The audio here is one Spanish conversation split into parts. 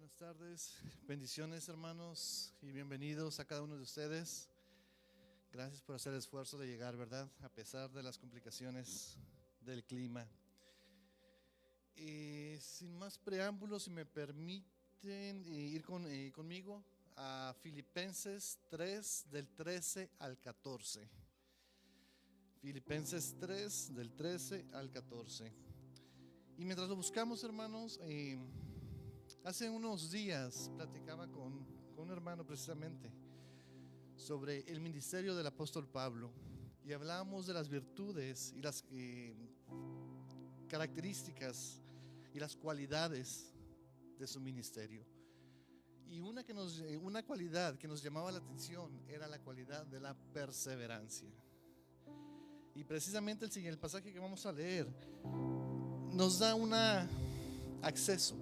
Buenas tardes, bendiciones hermanos y bienvenidos a cada uno de ustedes. Gracias por hacer el esfuerzo de llegar, ¿verdad? A pesar de las complicaciones del clima. Sin más preámbulos, si me permiten ir conmigo a Filipenses 3 del 13 al 14. Filipenses 3 del 13 al 14. Y mientras lo buscamos, hermanos, hace unos días platicaba con un hermano precisamente sobre el ministerio del apóstol Pablo y hablábamos de las virtudes y las características y las cualidades de su ministerio. Y una cualidad que nos llamaba la atención era la cualidad de la perseverancia. Y precisamente el pasaje que vamos a leer nos da un acceso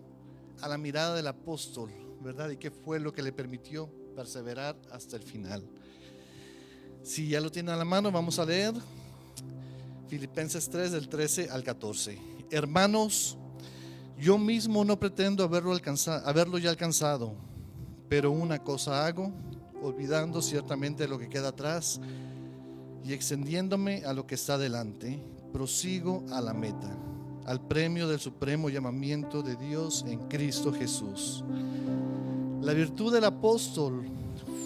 a la mirada del apóstol, ¿verdad? Y qué fue lo que le permitió perseverar hasta el final. Si ya lo tienen a la mano, vamos a leer Filipenses 3 del 13 al 14. Hermanos, yo mismo no pretendo haberlo ya alcanzado, pero una cosa hago, olvidando ciertamente lo que queda atrás y extendiéndome a lo que está delante, prosigo a la meta, al premio del supremo llamamiento de Dios en Cristo Jesús. La virtud del apóstol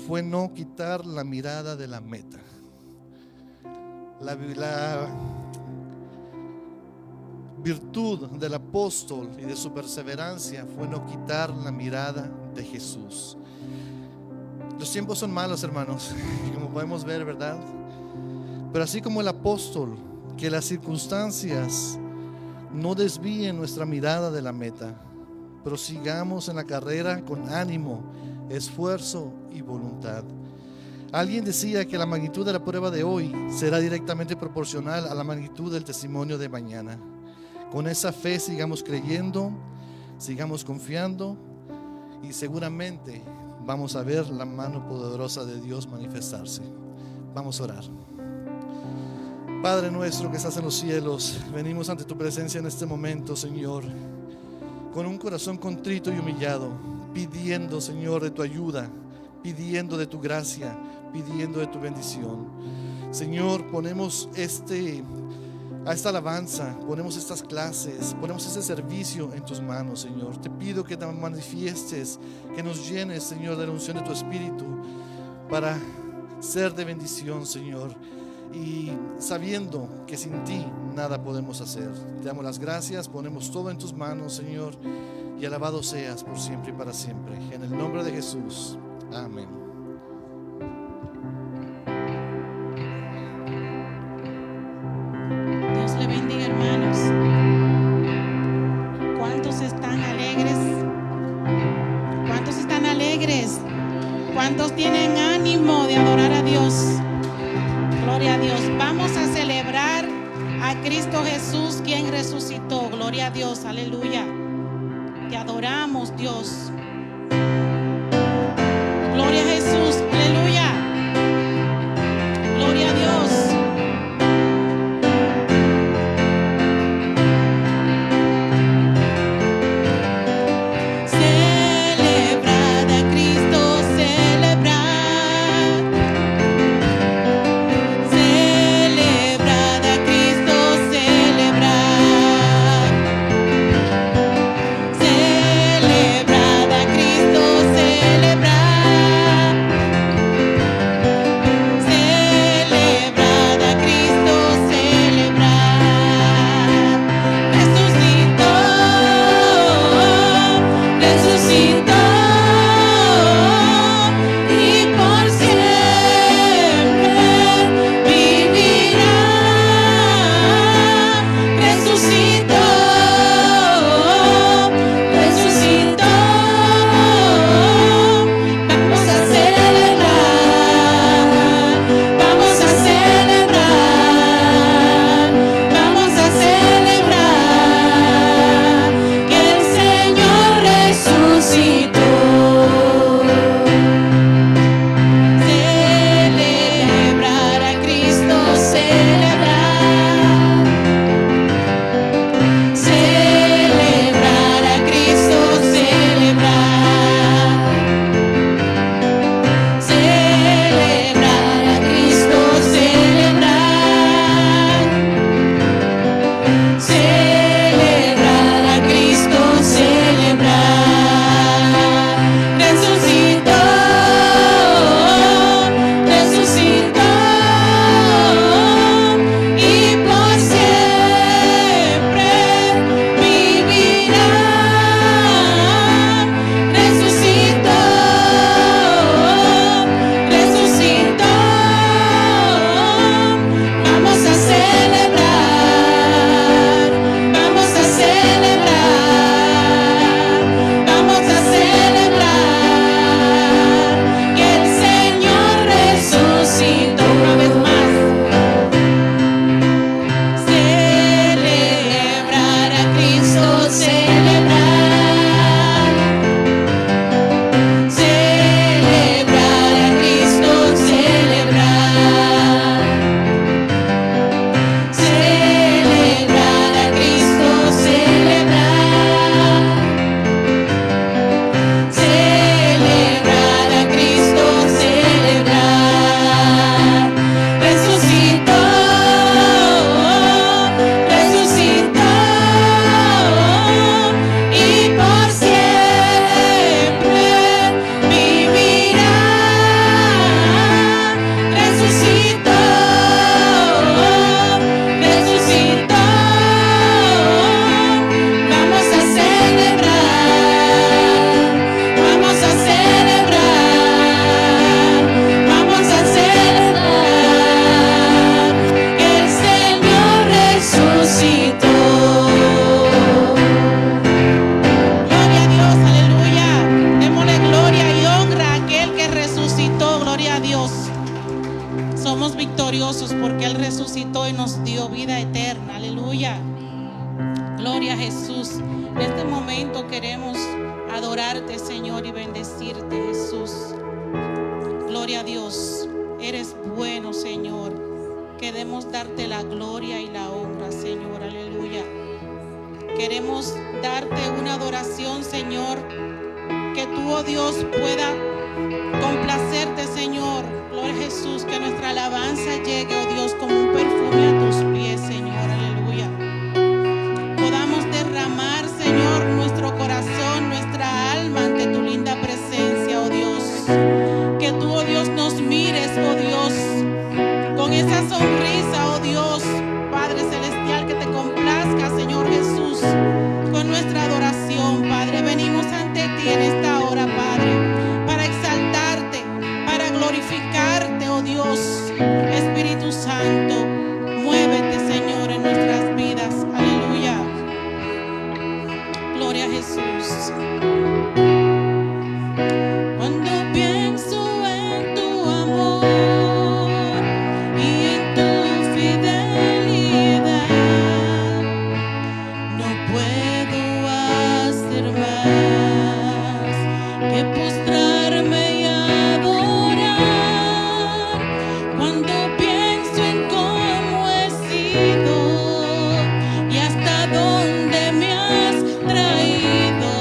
fue no quitar la mirada de la meta. La virtud del apóstol y de su perseverancia fue no quitar la mirada de Jesús. Los tiempos son malos, hermanos, como podemos ver, ¿verdad? Pero así como el apóstol, que las circunstancias no desvíen nuestra mirada de la meta. Prosigamos en la carrera con ánimo, esfuerzo y voluntad. Alguien decía que la magnitud de la prueba de hoy será directamente proporcional a la magnitud del testimonio de mañana. Con esa fe sigamos creyendo, sigamos confiando y seguramente vamos a ver la mano poderosa de Dios manifestarse. Vamos a orar. Padre nuestro que estás en los cielos, venimos ante tu presencia en este momento, Señor, con un corazón contrito y humillado, pidiendo, Señor, de tu ayuda, pidiendo de tu gracia, pidiendo de tu bendición. Señor, ponemos esta alabanza, ponemos estas clases, ponemos este servicio en tus manos, Señor. Te pido que te manifiestes, que nos llenes, Señor, de la unción de tu Espíritu para ser de bendición, Señor. Y sabiendo que sin ti nada podemos hacer. Te damos las gracias, ponemos todo en tus manos, Señor, y alabado seas por siempre y para siempre. En el nombre de Jesús. Amén. Dios le bendiga, hermanos. ¿Cuántos están alegres? ¿Cuántos están alegres? ¿Cuántos tienen ánimo de adorar a Dios? Gloria a Dios. Vamos a celebrar a Cristo Jesús, quien resucitó. Gloria a Dios. Aleluya. Te adoramos, Dios. Gloria a Jesús. Aleluya. Gloria a Dios. Celebrad a Cristo, celebrad. Celebrad a Cristo, celebrad. Celebrad a Cristo, Jesús. En este momento queremos adorarte, Señor, y bendecirte, Jesús. Gloria a Dios. Eres bueno, Señor. Queremos darte la gloria y la honra, Señor. Aleluya. Queremos darte una adoración, Señor, que tú, oh Dios, pueda complacerte, Señor. Gloria a Jesús, que nuestra alabanza llegue, oh Dios, como un perfume a tus pies, Señor. Aleluya. Podamos derramar, Señor, nuestro corazón, nuestra alma ante tu linda presencia, oh Dios. Que tú, oh Dios, nos mires, oh Dios, con esa sonrisa, oh Dios, Padre celestial, que te complazca, Señor Jesús, con nuestra adoración, Padre. Venimos ante ti en esta hora, Padre, para exaltarte, para glorificarte, oh Dios. Espíritu Santo, muévete, Señor, en nuestras vidas. Aleluya. Gloria a Jesús. Cuando pienso en tu amor y en tu fidelidad, no puedo hacer más que postrarme y adorar. Cuando pienso en cómo he sido y hasta dónde me has traído,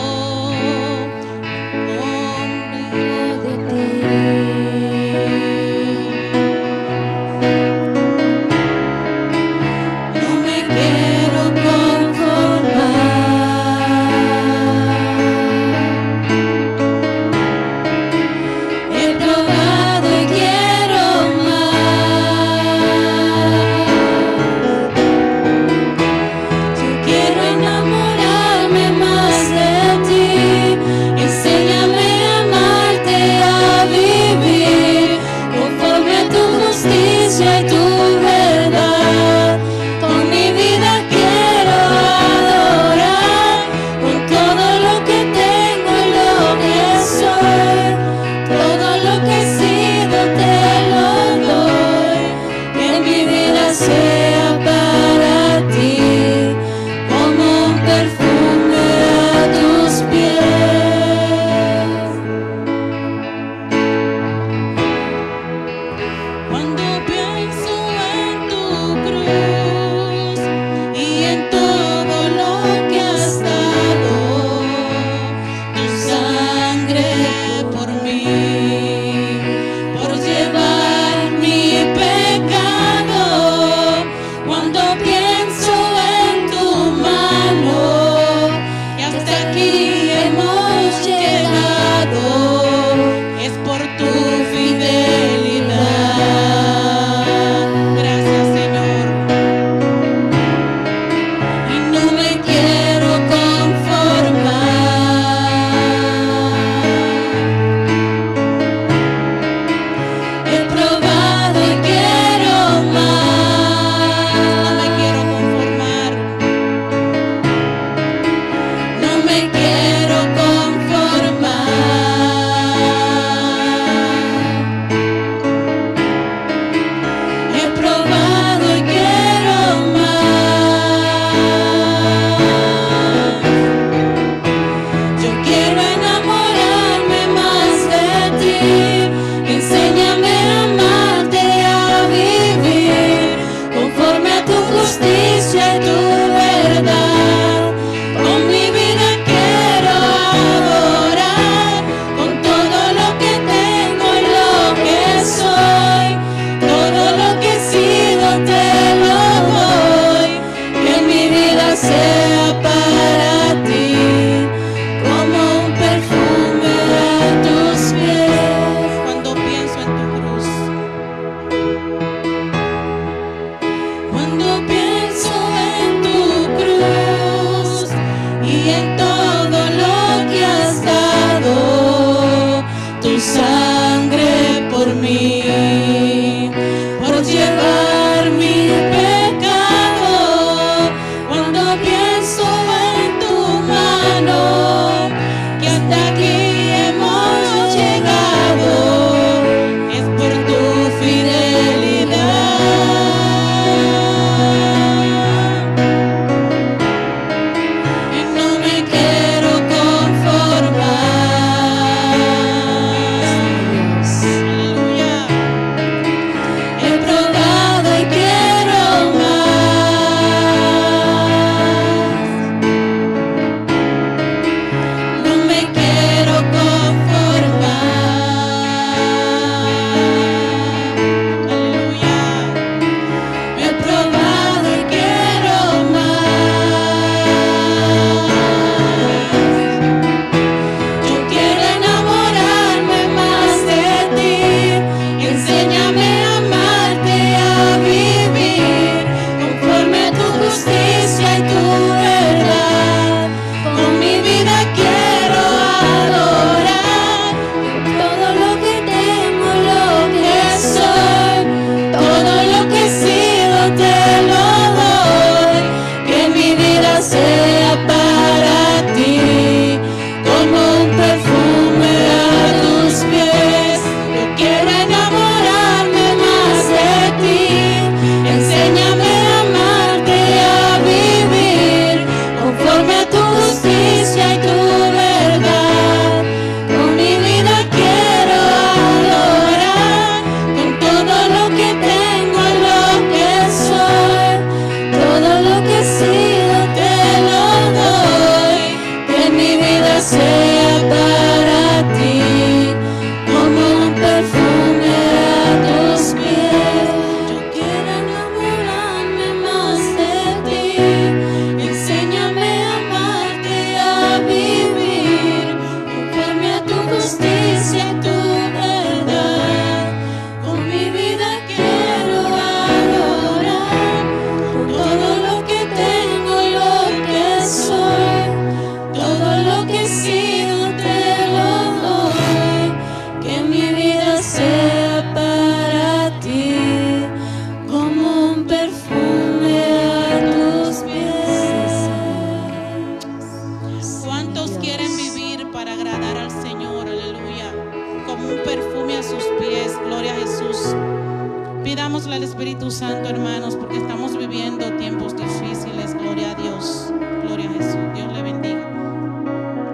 Pidámosle al Espíritu Santo, hermanos, porque estamos viviendo tiempos difíciles. Gloria a Dios. Gloria a Jesús. Dios le bendiga.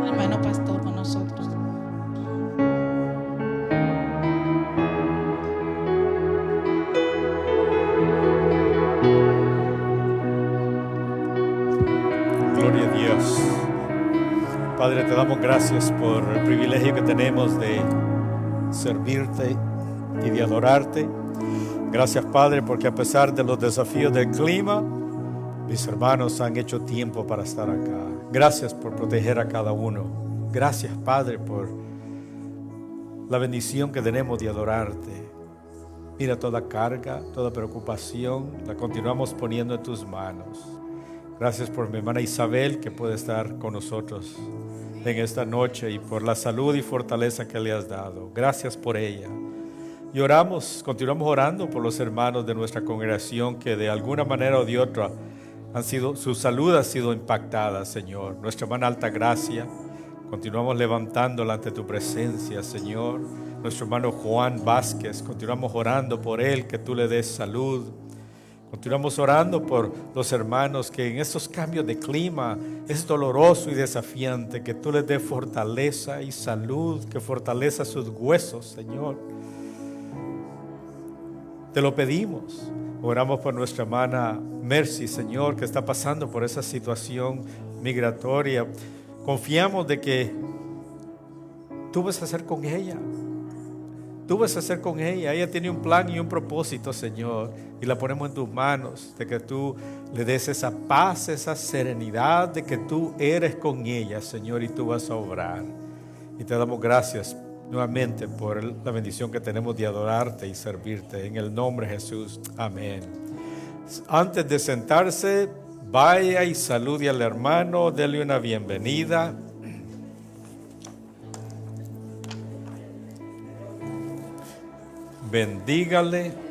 Hermano pastor con nosotros. Gloria a Dios. Padre, te damos gracias por el privilegio que tenemos de servirte y de adorarte. Gracias, Padre, porque a pesar de los desafíos del clima, mis hermanos han hecho tiempo para estar acá. Gracias por proteger a cada uno. Gracias, Padre, por la bendición que tenemos de adorarte. Mira, toda carga, toda preocupación, la continuamos poniendo en tus manos. Gracias por mi hermana Isabel, que puede estar con nosotros en esta noche, y por la salud y fortaleza que le has dado. Gracias por ella. Y continuamos orando por los hermanos de nuestra congregación que de alguna manera o de otra su salud ha sido impactada, Señor. Nuestra hermana Altagracia, continuamos levantándola ante tu presencia, Señor. Nuestro hermano Juan Vázquez, continuamos orando por él, que tú le des salud. Continuamos orando por los hermanos que en estos cambios de clima es doloroso y desafiante, que tú les des fortaleza y salud, que fortaleza sus huesos, Señor. Te lo pedimos. Oramos por nuestra hermana Mercy, Señor, que está pasando por esa situación migratoria. Confiamos de que tú vas a hacer con ella. Tú vas a hacer con ella. Ella tiene un plan y un propósito, Señor, y la ponemos en tus manos, de que tú le des esa paz, esa serenidad, de que tú eres con ella, Señor, y tú vas a obrar. Y te damos gracias nuevamente por la bendición que tenemos de adorarte y servirte. En el nombre de Jesús, amén. Antes de sentarse, vaya y salude al hermano, dele una bienvenida. Bendígale.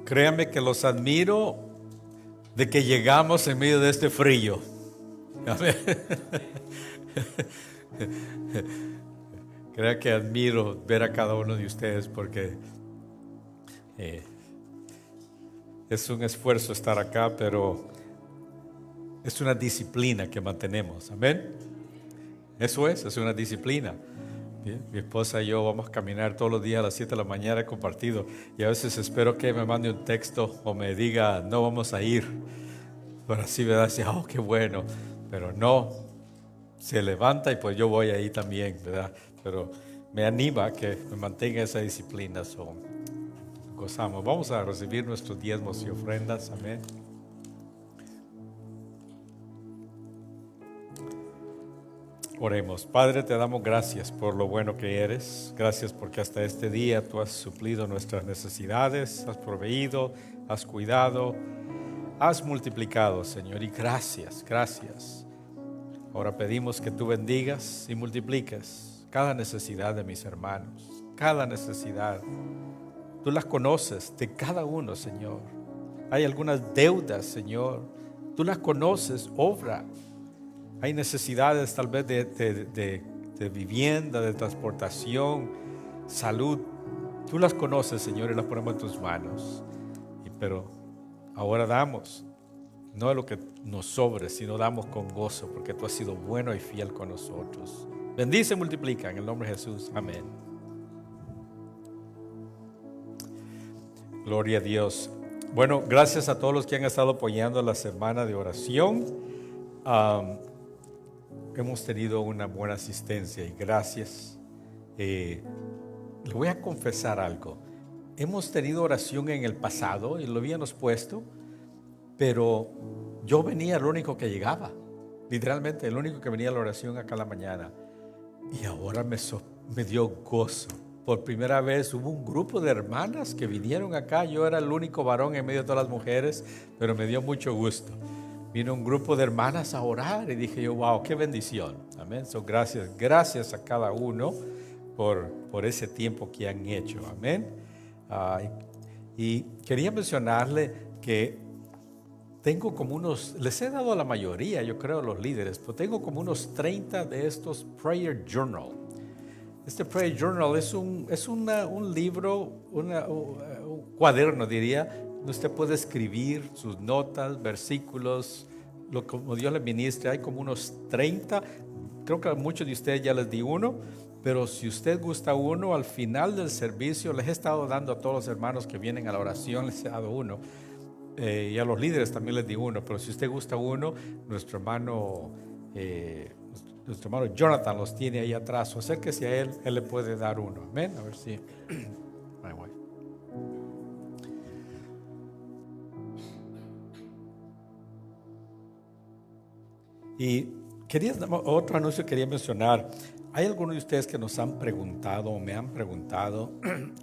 Créanme que los admiro de que llegamos en medio de este frío. Amén. Creo que admiro ver a cada uno de ustedes, porque es un esfuerzo estar acá, pero es una disciplina que mantenemos. Amén. Eso es una disciplina. Bien, mi esposa y yo vamos a caminar todos los días a las 7 de la mañana, he compartido, y a veces espero que me mande un texto o me diga no vamos a ir, pero así me da así, oh qué bueno, pero no, se levanta y pues yo voy ahí también, ¿verdad? Pero me anima que me mantenga esa disciplina. Gozamos. Vamos a recibir nuestros diezmos y ofrendas. Amén. Oremos. Padre, te damos gracias por lo bueno que eres. Gracias porque hasta este día tú has suplido nuestras necesidades, has proveído, has cuidado, has multiplicado, Señor. Y gracias. Ahora pedimos que tú bendigas y multipliques cada necesidad de mis hermanos. Cada necesidad. Tú las conoces de cada uno, Señor. Hay algunas deudas, Señor. Tú las conoces, obra. Hay necesidades tal vez de vivienda, de transportación, salud. Tú las conoces, Señor, y las ponemos en tus manos. Pero ahora damos, no de lo que nos sobre, sino damos con gozo, porque tú has sido bueno y fiel con nosotros. Bendice y multiplica en el nombre de Jesús. Amén. Gloria a Dios. Bueno, gracias a todos los que han estado apoyando la semana de oración. Hemos tenido una buena asistencia y gracias. Le voy a confesar algo. Hemos tenido oración en el pasado y lo habíamos puesto, pero yo venía el único que llegaba. Literalmente el único que venía a la oración acá en la mañana. Y ahora me dio gozo. Por primera vez hubo un grupo de hermanas que vinieron acá. Yo era el único varón en medio de todas las mujeres, pero me dio mucho gusto. vino un grupo de hermanas a orar y dije yo, wow, qué bendición. Amén. So, gracias a cada uno por ese tiempo que han hecho. Amén. Y quería mencionarle que tengo como les he dado a la mayoría, yo creo, los líderes, pero tengo como unos 30 de estos Prayer Journal. Este Prayer Journal es un libro, un cuaderno, diría, donde usted puede escribir sus notas, versículos, como Dios le ministre. Hay como unos 30, creo que a muchos de ustedes ya les di uno, pero si usted gusta uno, al final del servicio, les he estado dando a todos los hermanos que vienen a la oración, les he dado uno. Y a los líderes también les di uno, pero si usted gusta uno, nuestro hermano Jonathan los tiene ahí atrás. O acérquese a él le puede dar uno. Amén. A ver si. Ahí voy. Y otro anuncio quería mencionar. Hay algunos de ustedes que nos han preguntado o me han preguntado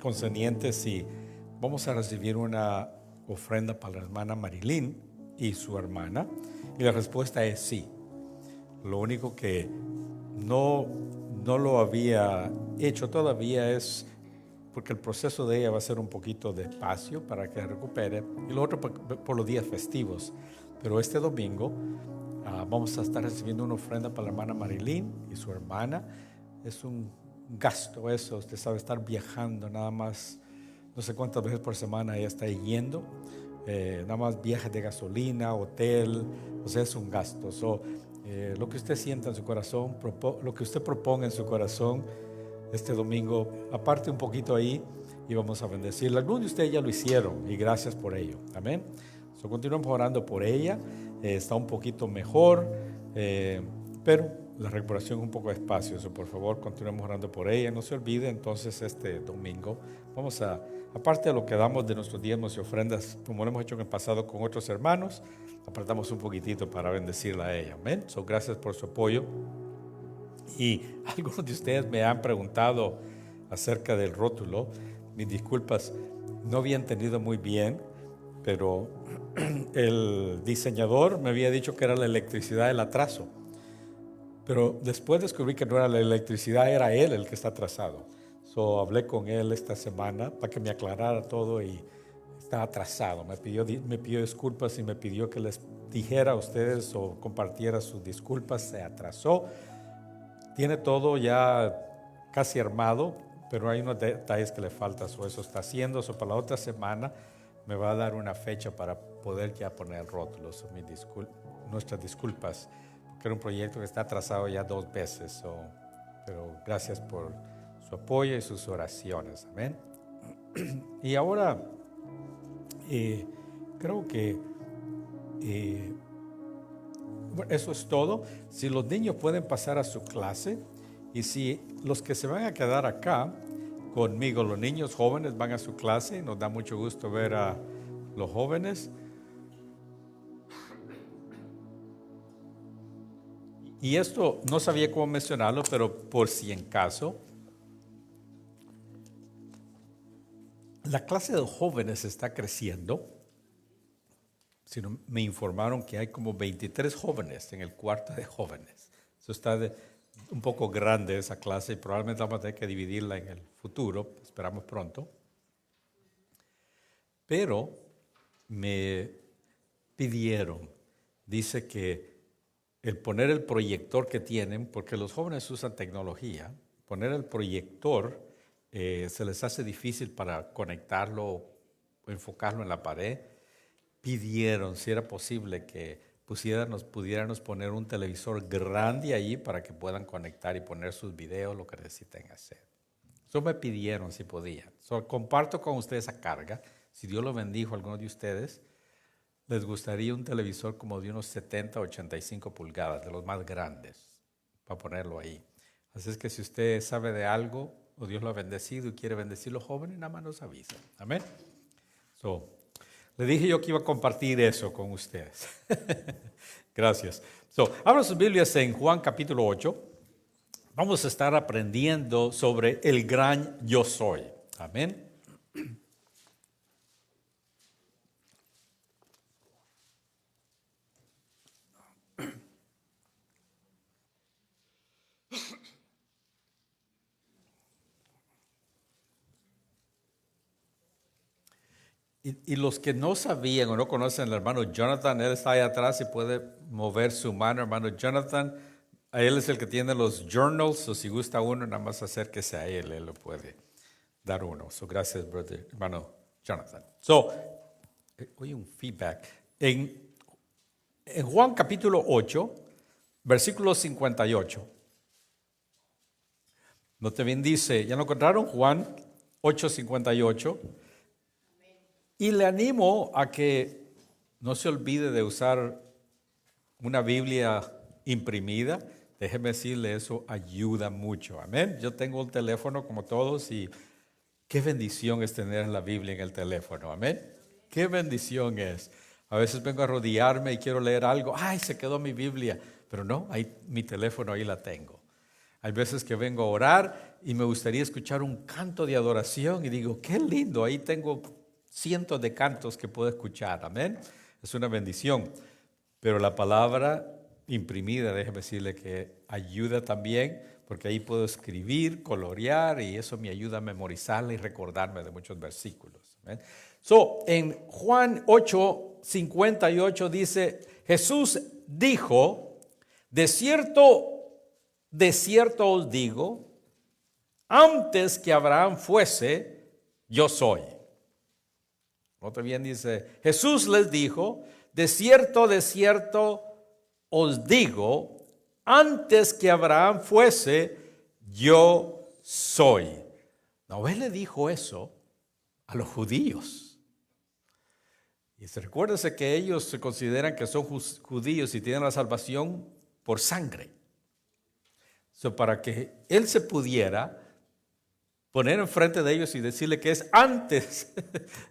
concerniente si vamos a recibir una ofrenda para la hermana Marilyn y su hermana, y la respuesta es sí. Lo único que no lo había hecho todavía es porque el proceso de ella va a ser un poquito despacio para que recupere, y lo otro por los días festivos. Pero este domingo vamos a estar recibiendo una ofrenda para la hermana Marilyn y su hermana. Es un gasto eso, usted sabe, estar viajando nada más. No sé cuántas veces por semana ella está yendo, nada más viajes de gasolina, hotel, o sea, es un gasto. Lo que usted sienta en su corazón, lo que usted proponga en su corazón, este domingo, aparte un poquito ahí y vamos a bendecirla. Algunos de ustedes ya lo hicieron y gracias por ello. Amén. Continuamos orando por ella, está un poquito mejor, pero la recuperación es un poco despacio. Por favor, continuemos orando por ella. No se olvide entonces este domingo, vamos aparte de lo que damos de nuestros diezmos y ofrendas, como lo hemos hecho en el pasado con otros hermanos, apartamos un poquitito para bendecirla a ella. Amén. Gracias por su apoyo. Y algunos de ustedes me han preguntado acerca del rótulo. Mis disculpas, no había entendido muy bien, pero el diseñador me había dicho que era la electricidad del atraso. Pero después descubrí que no era la electricidad, era él el que está atrasado. Hablé con él esta semana para que me aclarara todo y está atrasado. Me pidió disculpas y me pidió que les dijera a ustedes o compartiera sus disculpas. Se atrasó. Tiene todo ya casi armado, pero hay unos detalles que le faltan. Eso está haciendo. Para la otra semana me va a dar una fecha para poder ya poner el rótulo. Nuestras disculpas, porque era un proyecto que está atrasado ya 2 veces. Pero gracias por su apoyo y sus oraciones. Amén. Y ahora creo que bueno, eso es todo. Si los niños pueden pasar a su clase, y si los que se van a quedar acá conmigo, los niños jóvenes van a su clase, nos da mucho gusto ver a los jóvenes. Y esto no sabía cómo mencionarlo, pero por si en caso, la clase de jóvenes está creciendo. Me informaron que hay como 23 jóvenes en el cuarto de jóvenes. Eso está un poco grande esa clase y probablemente vamos a tener que dividirla en el futuro, esperamos pronto. Pero me pidieron, dice que el poner el proyector que tienen, porque los jóvenes usan tecnología, poner el proyector se les hace difícil para conectarlo o enfocarlo en la pared. Pidieron si era posible que pudiéramos poner un televisor grande allí para que puedan conectar y poner sus videos, lo que necesiten hacer. Eso me pidieron si podían. Comparto con ustedes esa carga. Si Dios lo bendijo a algunos de ustedes, les gustaría un televisor como de unos 70, 85 pulgadas, de los más grandes, para ponerlo ahí. Así es que si usted sabe de algo, o Dios lo ha bendecido y quiere bendecir a los jóvenes, nada más nos avisa. Amén. Le dije yo que iba a compartir eso con ustedes. Gracias. Abran sus Biblias en Juan capítulo 8. Vamos a estar aprendiendo sobre el gran yo soy. Amén. Y los que no sabían o no conocen al hermano Jonathan, él está ahí atrás y puede mover su mano, hermano Jonathan. Él es el que tiene los journals, o si gusta uno, nada más acérquese a él lo puede dar uno. So, gracias, brother, hermano Jonathan. So, oye, un feedback. En Juan capítulo 8, versículo 58. Note bien, dice, ¿ya lo encontraron? Juan 8:58. Y le animo a que no se olvide de usar una Biblia imprimida. Déjeme decirle, eso ayuda mucho. Amén. Yo tengo un teléfono como todos y qué bendición es tener la Biblia en el teléfono. Amén. Qué bendición es. A veces vengo a rodearme y quiero leer algo. ¡Ay, se quedó mi Biblia! Pero no, ahí, mi teléfono ahí la tengo. Hay veces que vengo a orar y me gustaría escuchar un canto de adoración y digo, qué lindo, ahí tengo cientos de cantos que puedo escuchar. Amén. Es una bendición. Pero la palabra imprimida, déjeme decirle que ayuda también, porque ahí puedo escribir, colorear y eso me ayuda a memorizarla y recordarme de muchos versículos. Amén. So, en Juan 8:58 dice, Jesús dijo, de cierto os digo, antes que Abraham fuese, yo soy. Otra bien dice, Jesús les dijo, de cierto os digo, antes que Abraham fuese, yo soy. No, él le dijo eso a los judíos. Y recuérdese que ellos se consideran que son judíos y tienen la salvación por sangre. Para que él se pudiera poner enfrente de ellos y decirle que es antes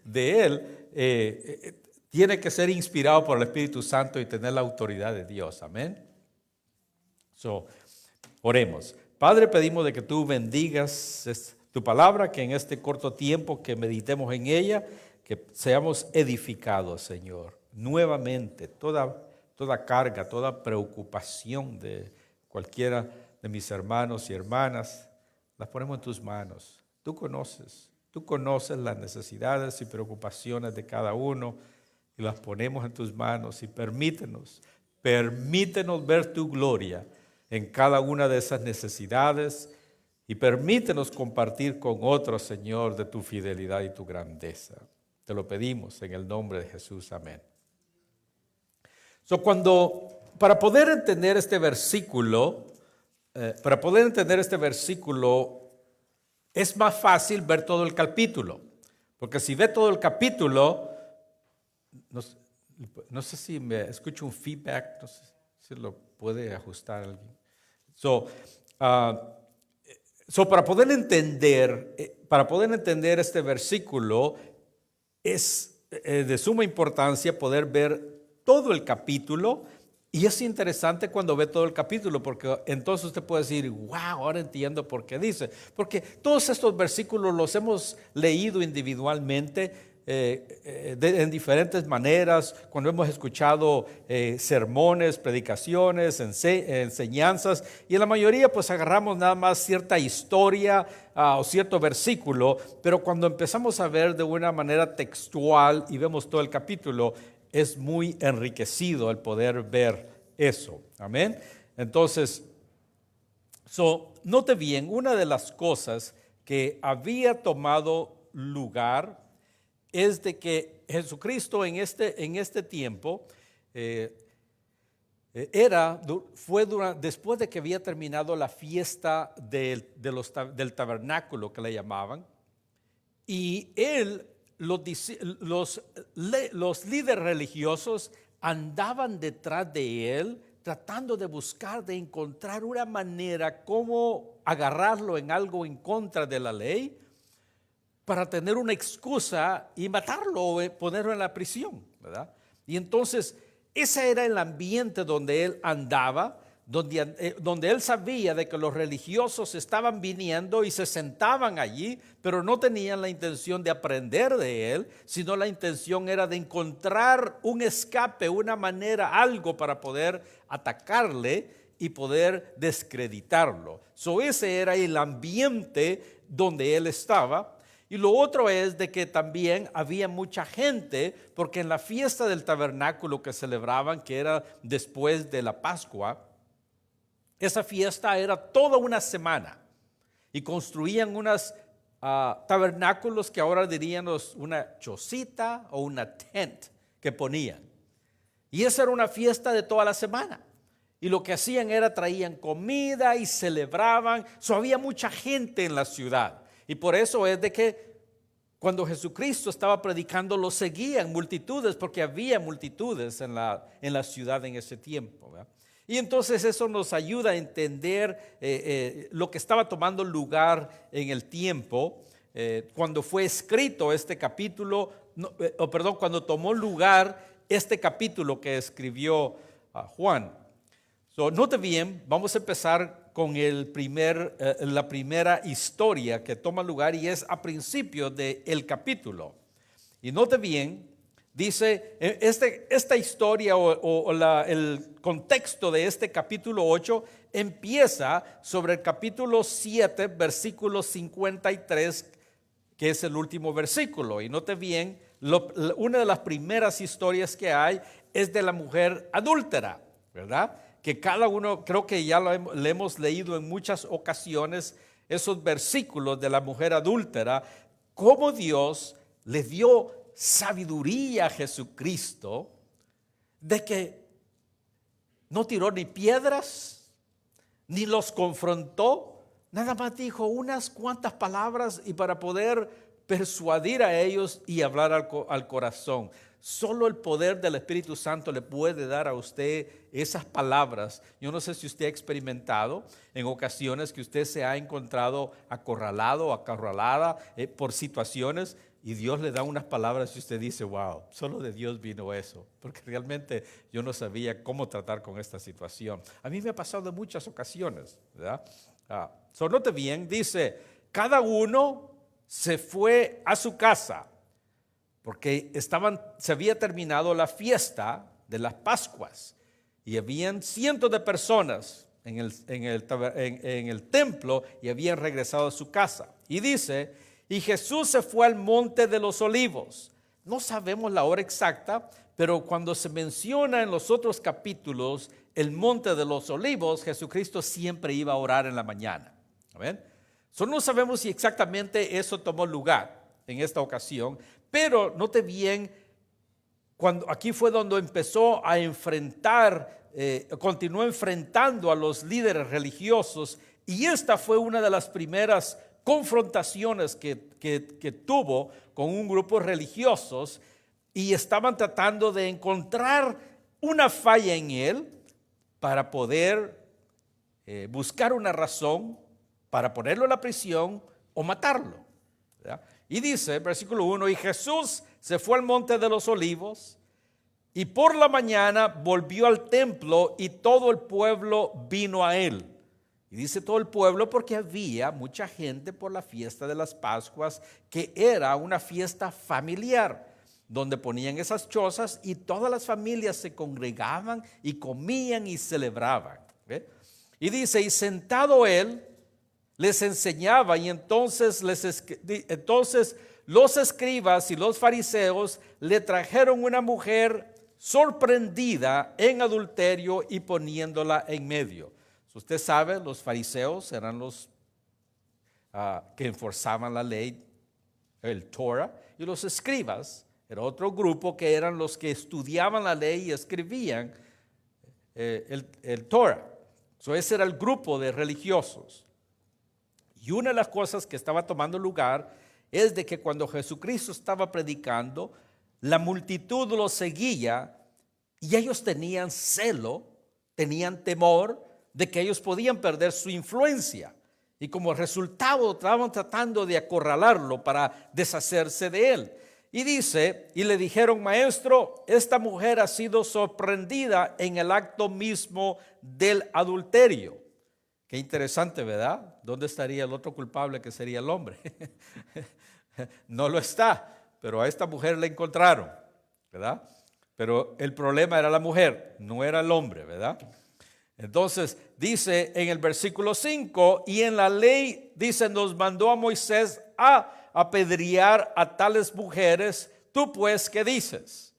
de él, tiene que ser inspirado por el Espíritu Santo y tener la autoridad de Dios. Amén. Oremos. Padre, pedimos de que tú bendigas tu palabra, que en este corto tiempo que meditemos en ella, que seamos edificados, Señor. Nuevamente, toda carga, toda preocupación de cualquiera de mis hermanos y hermanas, las ponemos en tus manos. Tú conoces las necesidades y preocupaciones de cada uno y las ponemos en tus manos y permítenos ver tu gloria en cada una de esas necesidades y permítenos compartir con otros, Señor, de tu fidelidad y tu grandeza. Te lo pedimos en el nombre de Jesús. Amén. Para poder entender este versículo, es más fácil ver todo el capítulo. Porque si ve todo el capítulo, no sé si me escucho un feedback, no sé si lo puede ajustar alguien. Para poder entender este versículo, es de suma importancia poder ver todo el capítulo. Y es interesante cuando ve todo el capítulo, porque entonces usted puede decir, wow, ahora entiendo por qué dice. Porque todos estos versículos los hemos leído individualmente en diferentes maneras, cuando hemos escuchado sermones, predicaciones, enseñanzas, y en la mayoría pues agarramos nada más cierta historia o cierto versículo, pero cuando empezamos a ver de una manera textual y vemos todo el capítulo, es muy enriquecido el poder ver eso. Amén. Entonces, note bien, una de las cosas que había tomado lugar es de que Jesucristo en este tiempo fue después de que había terminado la fiesta del tabernáculo, que le llamaban, y él, los líderes religiosos andaban detrás de él, tratando de buscar, de encontrar una manera cómo agarrarlo en algo en contra de la ley, para tener una excusa y matarlo o ponerlo en la prisión, ¿verdad? Y entonces ese era el ambiente donde él andaba, donde él sabía de que los religiosos estaban viniendo y se sentaban allí, pero no tenían la intención de aprender de él, sino la intención era de encontrar un escape, una manera, algo para poder atacarle y poder descreditarlo. Ese era el ambiente donde él estaba. Y lo otro es de que también había mucha gente, porque en la fiesta del tabernáculo que celebraban, que era después de la Pascua, esa fiesta era toda una semana y construían unos tabernáculos que ahora diríamos una chocita o una tent que ponían. Y esa era una fiesta de toda la semana. Y lo que hacían era traían comida y celebraban. Había mucha gente en la ciudad. Y por eso es de que cuando Jesucristo estaba predicando lo seguían multitudes, porque había multitudes en la ciudad en ese tiempo, ¿verdad? Y entonces eso nos ayuda a entender lo que estaba tomando lugar en el tiempo cuando fue escrito este capítulo, cuando tomó lugar este capítulo que escribió Juan. Note bien, vamos a empezar con la primera historia que toma lugar y es a principio del capítulo. Y note bien, dice, esta historia el contexto de este capítulo 8 empieza sobre el capítulo 7, versículo 53, que es el último versículo. Y note bien, una de las primeras historias que hay es de la mujer adúltera, ¿verdad? Que cada uno, creo que ya le hemos leído en muchas ocasiones, esos versículos de la mujer adúltera, cómo Dios le dio sabiduría a Jesucristo de que no tiró ni piedras, ni los confrontó, nada más dijo unas cuantas palabras y para poder persuadir a ellos y hablar al corazón. Solo el poder del Espíritu Santo le puede dar a usted esas palabras. Yo no sé si usted ha experimentado en ocasiones que usted se ha encontrado acorralado o acorralada por situaciones y Dios le da unas palabras y usted dice, wow, solo de Dios vino eso, porque realmente yo no sabía cómo tratar con esta situación. A mí me ha pasado en muchas ocasiones, ¿verdad? Note bien, dice, cada uno se fue a su casa, porque se había terminado la fiesta de las Pascuas y habían cientos de personas en el templo y habían regresado a su casa. Y dice, y Jesús se fue al monte de los olivos. No sabemos la hora exacta, pero cuando se menciona en los otros capítulos el monte de los olivos, Jesucristo siempre iba a orar en la mañana. ¿Ven? No sabemos si exactamente eso tomó lugar en esta ocasión, pero note bien, aquí fue donde empezó a enfrentar, continuó enfrentando a los líderes religiosos y esta fue una de las primeras confrontaciones que tuvo con un grupo religiosos y estaban tratando de encontrar una falla en él para poder buscar una razón para ponerlo en la prisión o matarlo, ¿verdad? Y dice, versículo 1, y Jesús se fue al monte de los olivos y por la mañana volvió al templo y todo el pueblo vino a él. Y dice todo el pueblo porque había mucha gente por la fiesta de las Pascuas, que era una fiesta familiar, donde ponían esas chozas y todas las familias se congregaban y comían y celebraban. ¿Ve? Y dice, y sentado él, les enseñaba y entonces los escribas y los fariseos le trajeron una mujer sorprendida en adulterio y poniéndola en medio. Usted sabe, los fariseos eran los que enforzaban la ley, el Torah, y los escribas era otro grupo que eran los que estudiaban la ley y escribían el Torah. Ese era el grupo de religiosos. Y una de las cosas que estaba tomando lugar es de que cuando Jesucristo estaba predicando, la multitud lo seguía y ellos tenían celo, tenían temor de que ellos podían perder su influencia. Y como resultado estaban tratando de acorralarlo para deshacerse de él. Y dice, y le dijeron, maestro, esta mujer ha sido sorprendida en el acto mismo del adulterio. Qué interesante, ¿verdad? ¿Dónde estaría el otro culpable que sería el hombre? No lo está, pero a esta mujer la encontraron, ¿verdad? Pero el problema era la mujer, no era el hombre, ¿verdad? Entonces dice en el versículo 5, y en la ley, dice, nos mandó a Moisés a apedrear a tales mujeres. Tú pues, ¿qué dices?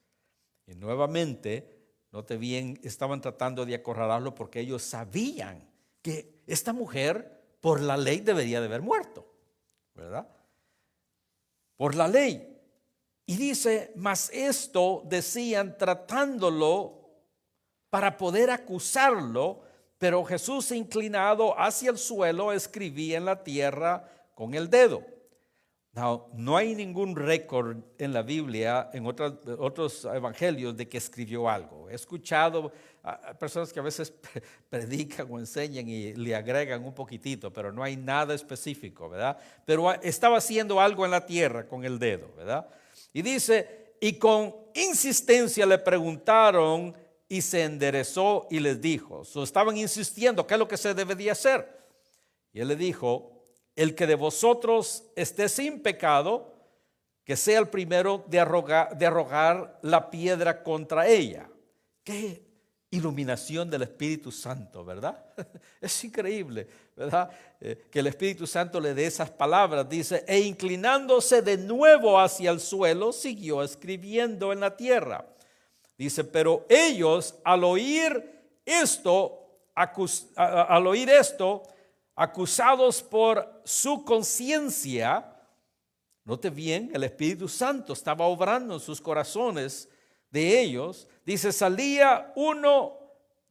Y nuevamente, note bien, estaban tratando de acorralarlo porque ellos sabían que esta mujer por la ley debería de haber muerto, ¿verdad? Por la ley. Y dice, mas esto decían tratándolo para poder acusarlo, pero Jesús, inclinado hacia el suelo, escribía en la tierra con el dedo. No hay ningún récord en la Biblia, en otros evangelios, de que escribió algo. He escuchado a personas que a veces predican o enseñan y le agregan un poquitito, pero no hay nada específico, ¿verdad? Pero estaba haciendo algo en la tierra con el dedo, ¿verdad? Y dice, y con insistencia le preguntaron y se enderezó y les dijo. Estaban insistiendo, ¿qué es lo que se debería hacer? Y él le dijo, el que de vosotros esté sin pecado, que sea el primero de arrojar la piedra contra ella. Qué iluminación del Espíritu Santo, ¿verdad? Es increíble, ¿verdad? Que el Espíritu Santo le dé esas palabras. Dice, e inclinándose de nuevo hacia el suelo, siguió escribiendo en la tierra. Dice, pero ellos al oír esto, acusados por su conciencia, note bien, el Espíritu Santo estaba obrando en sus corazones de ellos. Dice, salía uno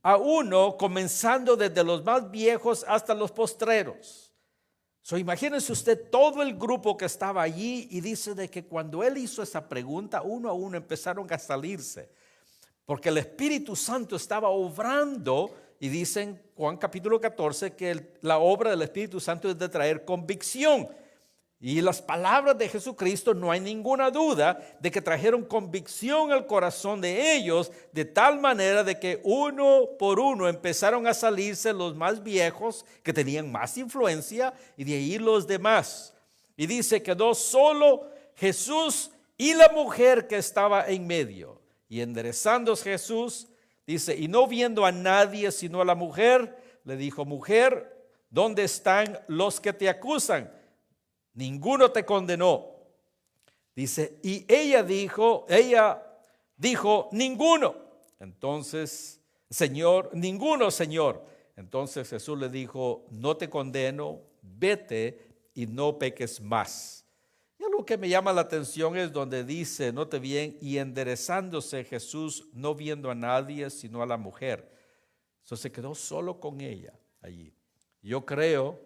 a uno, comenzando desde los más viejos hasta los postreros. Imagínense usted todo el grupo que estaba allí, y dice de que cuando él hizo esa pregunta, uno a uno empezaron a salirse, porque el Espíritu Santo estaba obrando. Y dice en Juan capítulo 14 que la obra del Espíritu Santo es de traer convicción. Y las palabras de Jesucristo, no hay ninguna duda de que trajeron convicción al corazón de ellos, de tal manera de que uno por uno empezaron a salirse los más viejos, que tenían más influencia, y de ahí los demás. Y dice, quedó solo Jesús y la mujer que estaba en medio. Y enderezándose Jesús, dice, y no viendo a nadie sino a la mujer, le dijo, mujer, ¿dónde están los que te acusan? Ninguno te condenó. Dice, y ella dijo, ninguno. Entonces, Señor, ninguno, Señor. Entonces Jesús le dijo, no te condeno, vete y no peques más. Y algo que me llama la atención es donde dice, note bien, y enderezándose Jesús, no viendo a nadie sino a la mujer. Se quedó solo con ella allí. Yo creo,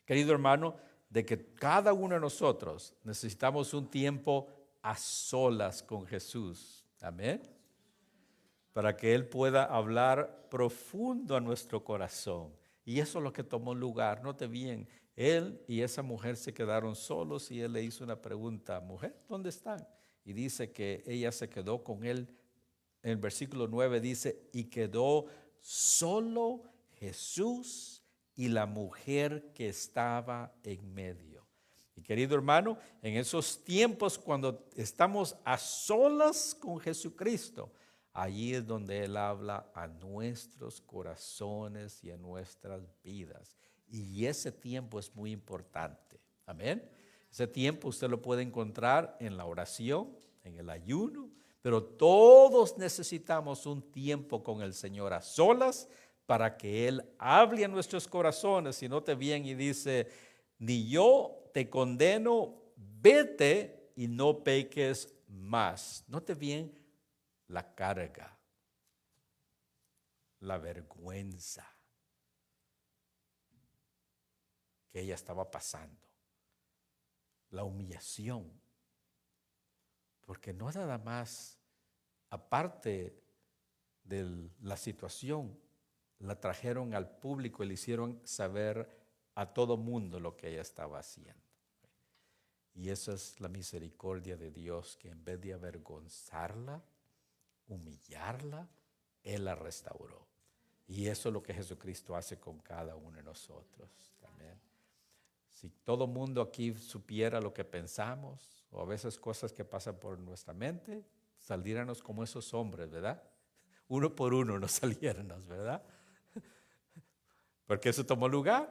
querido hermano, de que cada uno de nosotros necesitamos un tiempo a solas con Jesús. Amén. Para que Él pueda hablar profundo a nuestro corazón. Y eso es lo que tomó lugar. Note bien, él y esa mujer se quedaron solos y él le hizo una pregunta, mujer, ¿dónde están? Y dice que ella se quedó con él. En el versículo 9 dice, y quedó solo Jesús y la mujer que estaba en medio. Y querido hermano, en esos tiempos cuando estamos a solas con Jesucristo, allí es donde Él habla a nuestros corazones y a nuestras vidas. Y ese tiempo es muy importante. Amén. Ese tiempo usted lo puede encontrar en la oración, en el ayuno, pero todos necesitamos un tiempo con el Señor a solas para que Él hable a nuestros corazones. Y note bien y dice, ni yo te condeno, vete y no peques más. Note bien la carga, la vergüenza que ella estaba pasando, la humillación, porque no nada más, aparte de la situación, la trajeron al público y le hicieron saber a todo mundo lo que ella estaba haciendo. Y esa es la misericordia de Dios, que en vez de avergonzarla, humillarla, Él la restauró. Y eso es lo que Jesucristo hace con cada uno de nosotros también. Si todo mundo aquí supiera lo que pensamos, o a veces cosas que pasan por nuestra mente, saliéramos como esos hombres, ¿verdad? Uno por uno nos saliéramos, ¿verdad? Porque eso tomó lugar,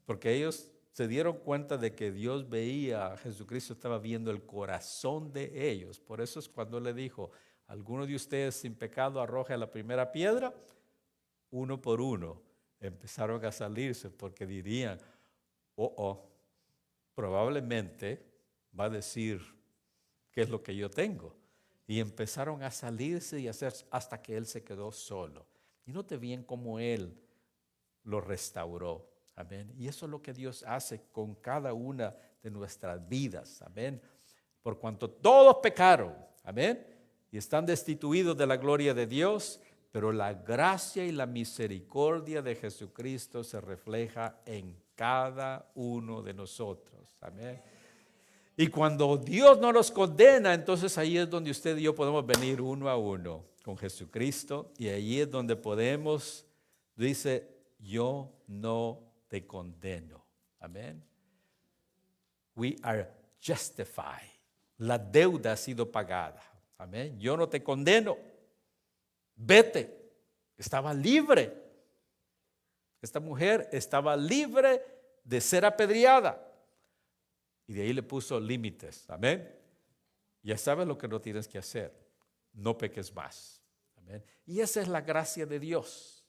porque ellos se dieron cuenta de que Dios veía, Jesucristo estaba viendo el corazón de ellos. Por eso es cuando le dijo, alguno de ustedes sin pecado arroje la primera piedra, uno por uno empezaron a salirse porque dirían, probablemente va a decir qué es lo que yo tengo. Y empezaron a salirse y a hacer hasta que él se quedó solo. Y note bien cómo él lo restauró. Amén. Y eso es lo que Dios hace con cada una de nuestras vidas. Amén. Por cuanto todos pecaron. Amén. Y están destituidos de la gloria de Dios. Pero la gracia y la misericordia de Jesucristo se refleja en cada uno de nosotros. Amén. Y cuando Dios no nos condena, entonces ahí es donde usted y yo podemos venir uno a uno con Jesucristo. Y ahí es donde podemos, dice, yo no te condeno. Amén. We are justified. La deuda ha sido pagada. Amén. Yo no te condeno. Vete. Estaba libre. Esta mujer estaba libre de ser apedreada. Y de ahí le puso límites. Amén. Ya sabes lo que no tienes que hacer. No peques más. Amén. Y esa es la gracia de Dios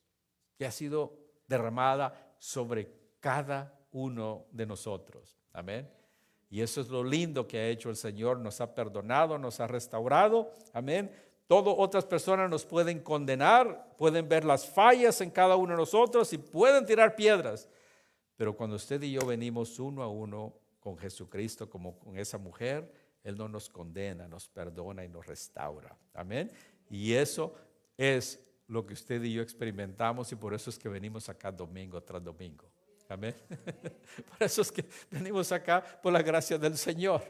que ha sido derramada sobre cada uno de nosotros. Amén. Y eso es lo lindo que ha hecho el Señor. Nos ha perdonado, nos ha restaurado. Amén. Todas otras personas nos pueden condenar, pueden ver las fallas en cada uno de nosotros y pueden tirar piedras. Pero cuando usted y yo venimos uno a uno con Jesucristo, como con esa mujer, Él no nos condena, nos perdona y nos restaura. Amén. Y eso es lo que usted y yo experimentamos y por eso es que venimos acá domingo tras domingo. Amén. Por eso es que venimos acá por la gracia del Señor.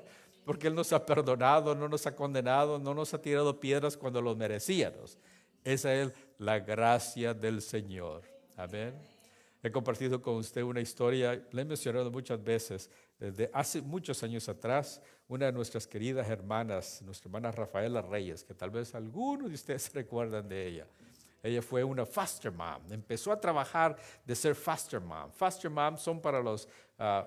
Porque Él nos ha perdonado, no nos ha condenado, no nos ha tirado piedras cuando los merecíamos. Esa es la gracia del Señor. Amén. He compartido con usted una historia, le he mencionado muchas veces, desde hace muchos años atrás, una de nuestras queridas hermanas, nuestra hermana Rafaela Reyes, que tal vez algunos de ustedes se recuerdan de ella. Ella fue una foster mom, empezó a trabajar de ser foster mom. Foster mom son para los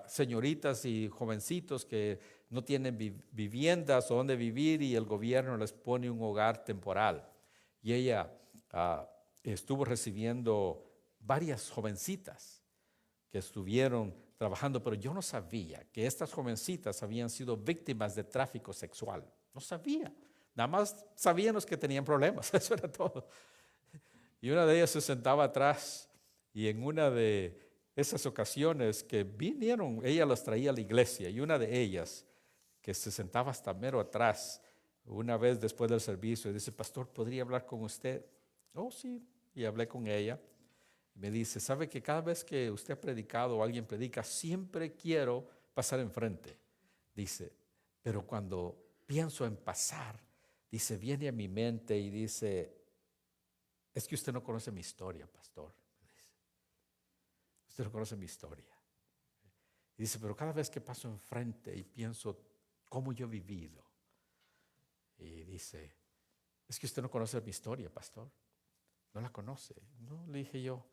señoritas y jovencitos que no tienen viviendas o donde vivir y el gobierno les pone un hogar temporal. Y ella estuvo recibiendo varias jovencitas que estuvieron trabajando, pero yo no sabía que estas jovencitas habían sido víctimas de tráfico sexual. No sabía, nada más sabíamos que tenían problemas, eso era todo. Y una de ellas se sentaba atrás y en una de esas ocasiones que vinieron, ella las traía a la iglesia y una de ellas que se sentaba hasta mero atrás, una vez después del servicio, y dice, pastor, ¿podría hablar con usted? Oh, sí, y hablé con ella. Me dice, ¿sabe que cada vez que usted ha predicado o alguien predica, siempre quiero pasar enfrente? Dice, pero cuando pienso en pasar, dice, viene a mi mente y dice, es que usted no conoce mi historia, pastor. Usted no conoce mi historia. Y dice, pero cada vez que paso enfrente y pienso cómo yo he vivido, y dice, es que usted no conoce mi historia, pastor. No la conoce. No, le dije yo.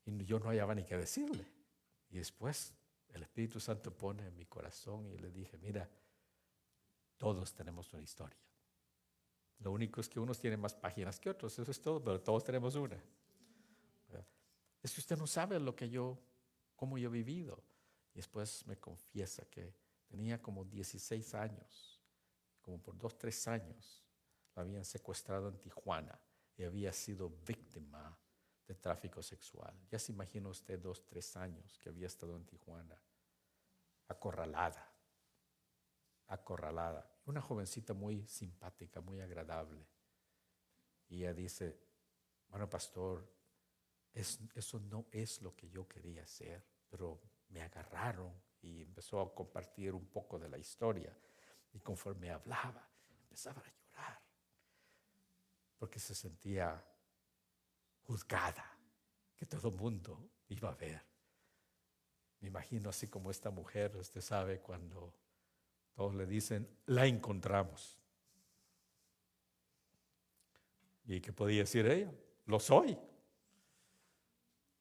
Y yo no hallaba ni qué decirle. Y después el Espíritu Santo pone en mi corazón y le dije, mira, todos tenemos una historia. Lo único es que unos tienen más páginas que otros, eso es todo, pero todos tenemos una. Es que usted no sabe cómo yo he vivido. Y después me confiesa que tenía como 16 años, como por 2, 3 años, la habían secuestrado en Tijuana y había sido víctima de tráfico sexual. Ya se imagina usted 2, 3 años que había estado en Tijuana, acorralada. Una jovencita muy simpática, muy agradable. Y ella dice, bueno, pastor, eso no es lo que yo quería hacer, pero me agarraron y empezó a compartir un poco de la historia. Y conforme hablaba, empezaba a llorar, porque se sentía juzgada, que todo el mundo iba a ver. Me imagino así como esta mujer, usted sabe, cuando todos le dicen, la encontramos. ¿Y qué podía decir ella? Lo soy.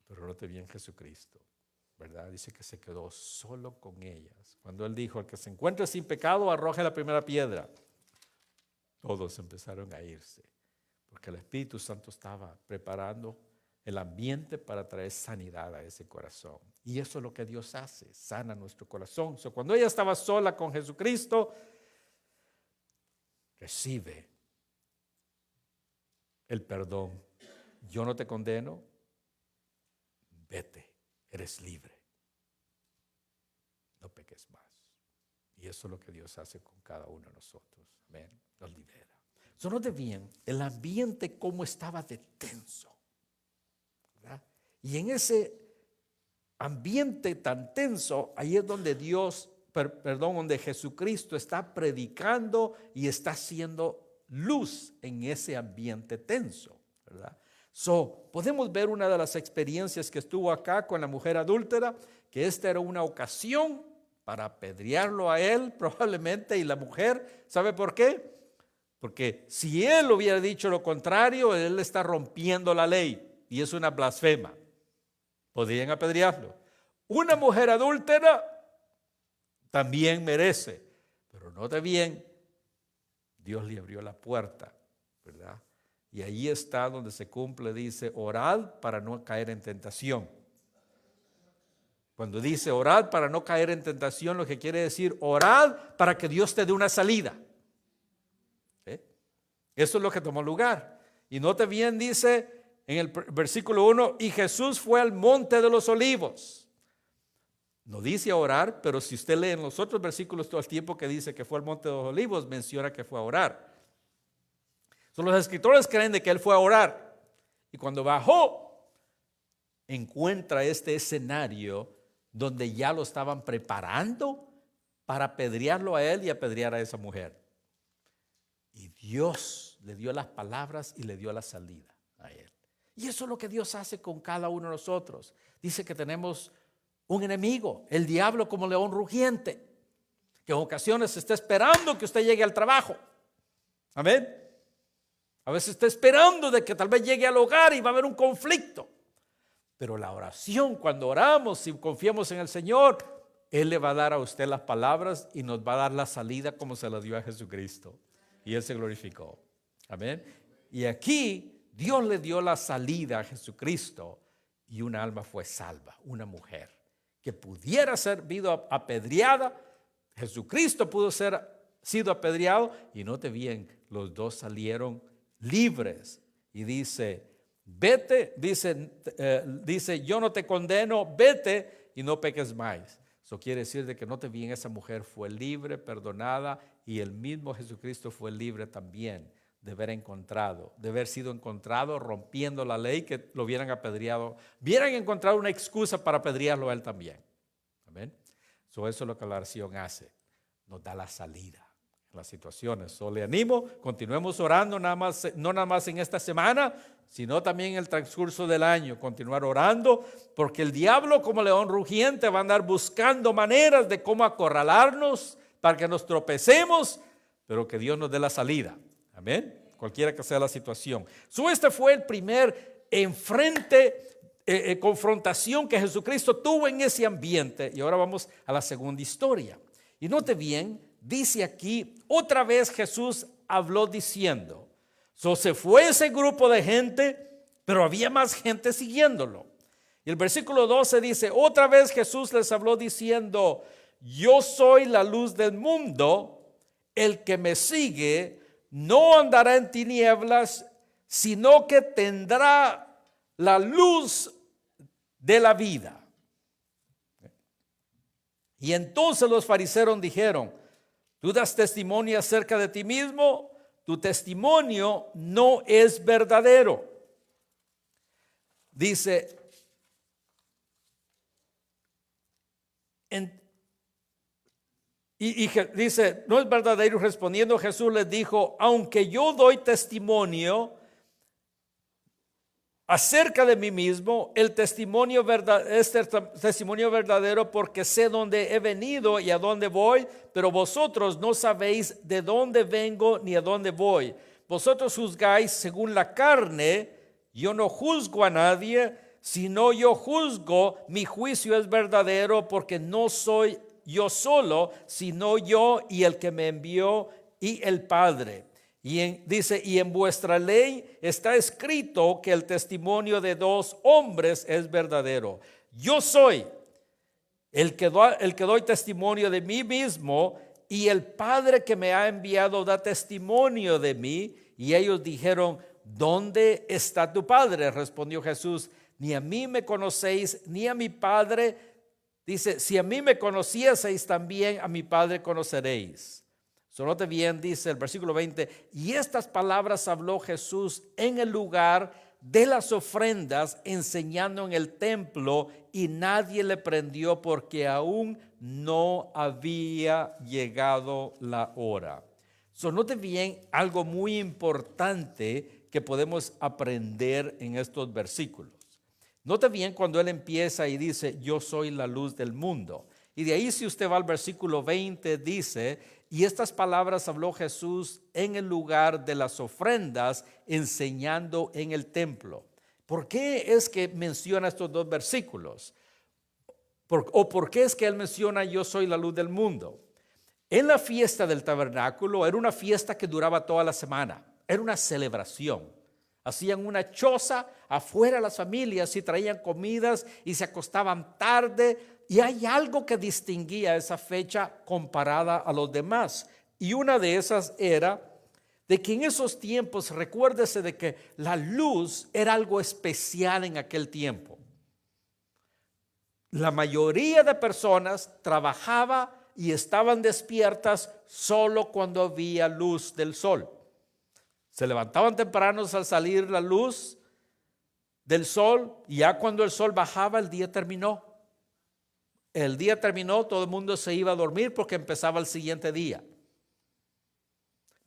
Pero note bien Jesucristo. ¿verdad? Dice que se quedó solo con ellas. Cuando él dijo, el que se encuentre sin pecado, arroje la primera piedra. Todos empezaron a irse, porque el Espíritu Santo estaba preparando el ambiente para traer sanidad a ese corazón. Y eso es lo que Dios hace, sana nuestro corazón. Cuando ella estaba sola con Jesucristo, recibe el perdón. Yo no te condeno, vete, eres libre. No peques más. Y eso es lo que Dios hace con cada uno de nosotros. Amén. Nos libera. Note bien el ambiente como estaba de tenso, ¿verdad? Y en ese ambiente tan tenso, ahí es donde donde Jesucristo está predicando y está haciendo luz en ese ambiente tenso, ¿verdad? Podemos ver una de las experiencias que estuvo acá con la mujer adúltera, que esta era una ocasión para apedrearlo a él probablemente, y la mujer, ¿sabe por qué? Porque si él hubiera dicho lo contrario, él está rompiendo la ley y es una blasfema. Podrían apedrearlo. Una mujer adúltera también merece, pero note bien, Dios le abrió la puerta, ¿verdad? Y ahí está donde se cumple, dice, orad para no caer en tentación. Cuando dice orad para no caer en tentación, lo que quiere decir, orad para que Dios te dé una salida. Eso es lo que tomó lugar. Y note bien, dice en el versículo 1, y Jesús fue al monte de los olivos. No dice a orar, pero si usted lee en los otros versículos todo el tiempo que dice que fue al monte de los olivos, menciona que fue a orar. Los escritores creen de que él fue a orar. Y cuando bajó, encuentra este escenario donde ya lo estaban preparando para apedrearlo a él y apedrear a esa mujer. Y Dios le dio las palabras y le dio la salida a él. Y eso es lo que Dios hace con cada uno de nosotros. Dice que tenemos un enemigo, el diablo, como león rugiente, que en ocasiones está esperando que usted llegue al trabajo. Amén. A veces está esperando de que tal vez llegue al hogar y va a haber un conflicto. Pero la oración, cuando oramos y confiamos en el Señor, Él le va a dar a usted las palabras y nos va a dar la salida como se la dio a Jesucristo. Y Él se glorificó. Amén. Y aquí Dios le dio la salida a Jesucristo y una alma fue salva, una mujer que pudiera ser apedreada. Jesucristo pudo ser sido apedreado y note bien, los dos salieron libres. Y dice, vete, dice, yo no te condeno, vete y no peques más. Eso quiere decir de que note bien, esa mujer fue libre, perdonada, y el mismo Jesucristo fue libre también de haber sido encontrado rompiendo la ley, que lo hubieran apedreado, hubieran encontrado una excusa para apedrearlo a él también. Amén. Eso es lo que la oración hace, nos da la salida en las situaciones. Le animo, continuemos orando, no nada más en esta semana, sino también en el transcurso del año, continuar orando, porque el diablo, como león rugiente, va a andar buscando maneras de cómo acorralarnos para que nos tropecemos, pero que Dios nos dé la salida. Amén. Cualquiera que sea la situación. Este fue el primer confrontación que Jesucristo tuvo en ese ambiente. Y ahora vamos a la segunda historia. Y note bien, dice aquí, otra vez Jesús habló diciendo. Se fue ese grupo de gente, pero había más gente siguiéndolo. Y el versículo 12 dice, otra vez Jesús les habló diciendo, yo soy la luz del mundo, el que me sigue no andará en tinieblas, sino que tendrá la luz de la vida. Y entonces los fariseos dijeron, tú das testimonio acerca de ti mismo, tu testimonio no es verdadero. Dice, dice, no es verdadero. Respondiendo Jesús les dijo, aunque yo doy testimonio acerca de mí mismo, el testimonio es testimonio verdadero porque sé dónde he venido y a dónde voy, pero vosotros no sabéis de dónde vengo ni a dónde voy. Vosotros juzgáis según la carne, yo no juzgo a nadie. Si no yo juzgo, mi juicio es verdadero, porque no soy yo solo, sino yo y el que me envió y el Padre. Dice, y en vuestra ley está escrito que el testimonio de dos hombres es verdadero. Yo soy el que doy testimonio de mí mismo, y el Padre que me ha enviado da testimonio de mí. Y ellos dijeron, ¿dónde está tu Padre? Respondió Jesús, ni a mí me conocéis, ni a mi Padre. Dice, si a mí me conocieseis, también a mi Padre conoceréis. Note bien, dice el versículo 20, y estas palabras habló Jesús en el lugar de las ofrendas, enseñando en el templo, y nadie le prendió porque aún no había llegado la hora. Note bien algo muy importante que podemos aprender en estos versículos. Note bien cuando él empieza y dice, yo soy la luz del mundo. Y de ahí, si usted va al versículo 20, dice, y estas palabras habló Jesús en el lugar de las ofrendas, enseñando en el templo. ¿Por qué es que menciona estos dos versículos? ¿Por qué es que él menciona yo soy la luz del mundo? En la fiesta del tabernáculo era una fiesta que duraba toda la semana. Era una celebración. Hacían una choza afuera las familias y traían comidas y se acostaban tarde. Y hay algo que distinguía esa fecha comparada a los demás. Y una de esas era de que en esos tiempos, recuérdese de que la luz era algo especial en aquel tiempo. La mayoría de personas trabajaba y estaban despiertas solo cuando había luz del sol. Se levantaban tempranos al salir la luz del sol, y ya cuando el sol bajaba, el día terminó. El día terminó, todo el mundo se iba a dormir porque empezaba el siguiente día.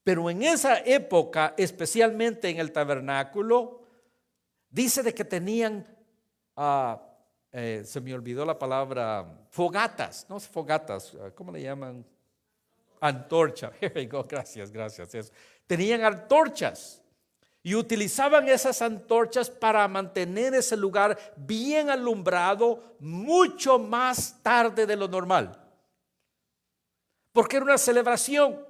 Pero en esa época, especialmente en el tabernáculo, dice de que tenían, se me olvidó la palabra, fogatas, no fogatas, ¿cómo le llaman? Antorcha. Gracias. Eso. Tenían antorchas y utilizaban esas antorchas para mantener ese lugar bien alumbrado mucho más tarde de lo normal, porque era una celebración.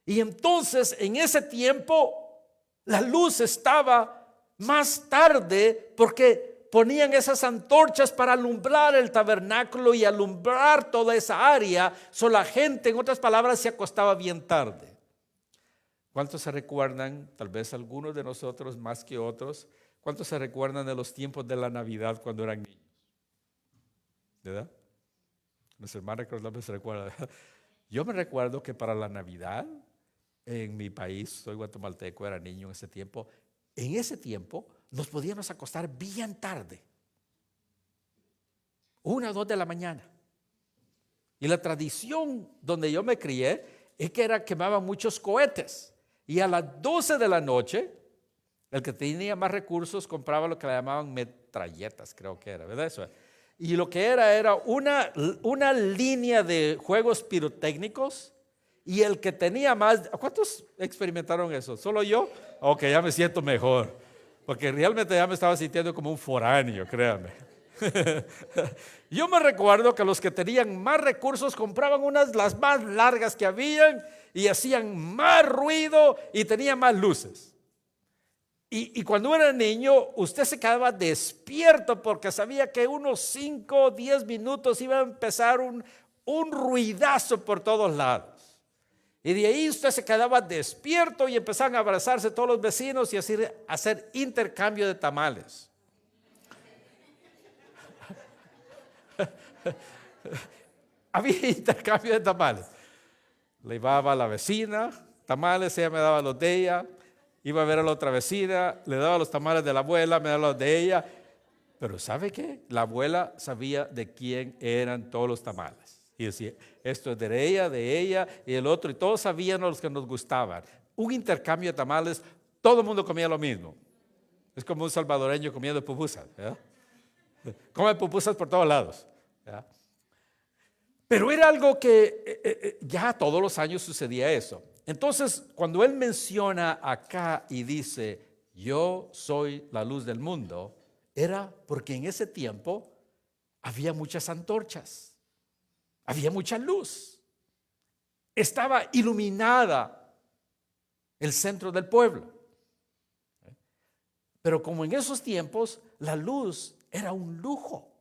Y entonces en ese tiempo la luz estaba más tarde porque ponían esas antorchas para alumbrar el tabernáculo y alumbrar toda esa área. La gente, en otras palabras, se acostaba bien tarde. ¿Cuántos se recuerdan, tal vez algunos de nosotros más que otros, cuántos se recuerdan de los tiempos de la Navidad cuando eran niños? ¿Verdad? Nuestra hermana Carlos se recuerda, ¿verdad? Yo me recuerdo que para la Navidad, en mi país, soy guatemalteco, era niño en ese tiempo. En ese tiempo nos podíamos acostar bien tarde, 1 o 2 de la mañana. Y la tradición donde yo me crié es que quemaban muchos cohetes. Y a las 12 de la noche, el que tenía más recursos compraba lo que le llamaban metralletas, creo que era, ¿verdad? Eso. Y lo que era una línea de juegos pirotécnicos. Y el que tenía más, ¿cuántos experimentaron eso? ¿Solo yo? Ok, ya me siento mejor, porque realmente ya me estaba sintiendo como un foráneo, créanme. Yo me recuerdo que los que tenían más recursos compraban las más largas que habían y hacían más ruido y tenían más luces. Y cuando era niño, usted se quedaba despierto porque sabía que unos 5 o 10 minutos iba a empezar un ruidazo por todos lados. Y de ahí usted se quedaba despierto y empezaban a abrazarse todos los vecinos y hacer intercambio de tamales. Había intercambio de tamales. Le llevaba a la vecina tamales, ella me daba los de ella. Iba a ver a la otra vecina, le daba los tamales de la abuela, me daba los de ella. Pero ¿sabe qué? La abuela sabía de quién eran todos los tamales. Y decía, esto es de ella y el otro. Y todos sabían los que nos gustaban. Un intercambio de tamales, todo el mundo comía lo mismo. Es como un salvadoreño comiendo pupusas, ¿verdad? Come pupusas por todos lados, ¿verdad? Pero era algo que ya todos los años sucedía eso. Entonces, cuando él menciona acá y dice, yo soy la luz del mundo, era porque en ese tiempo había muchas antorchas, había mucha luz, estaba iluminada el centro del pueblo. Pero como en esos tiempos la luz era un lujo,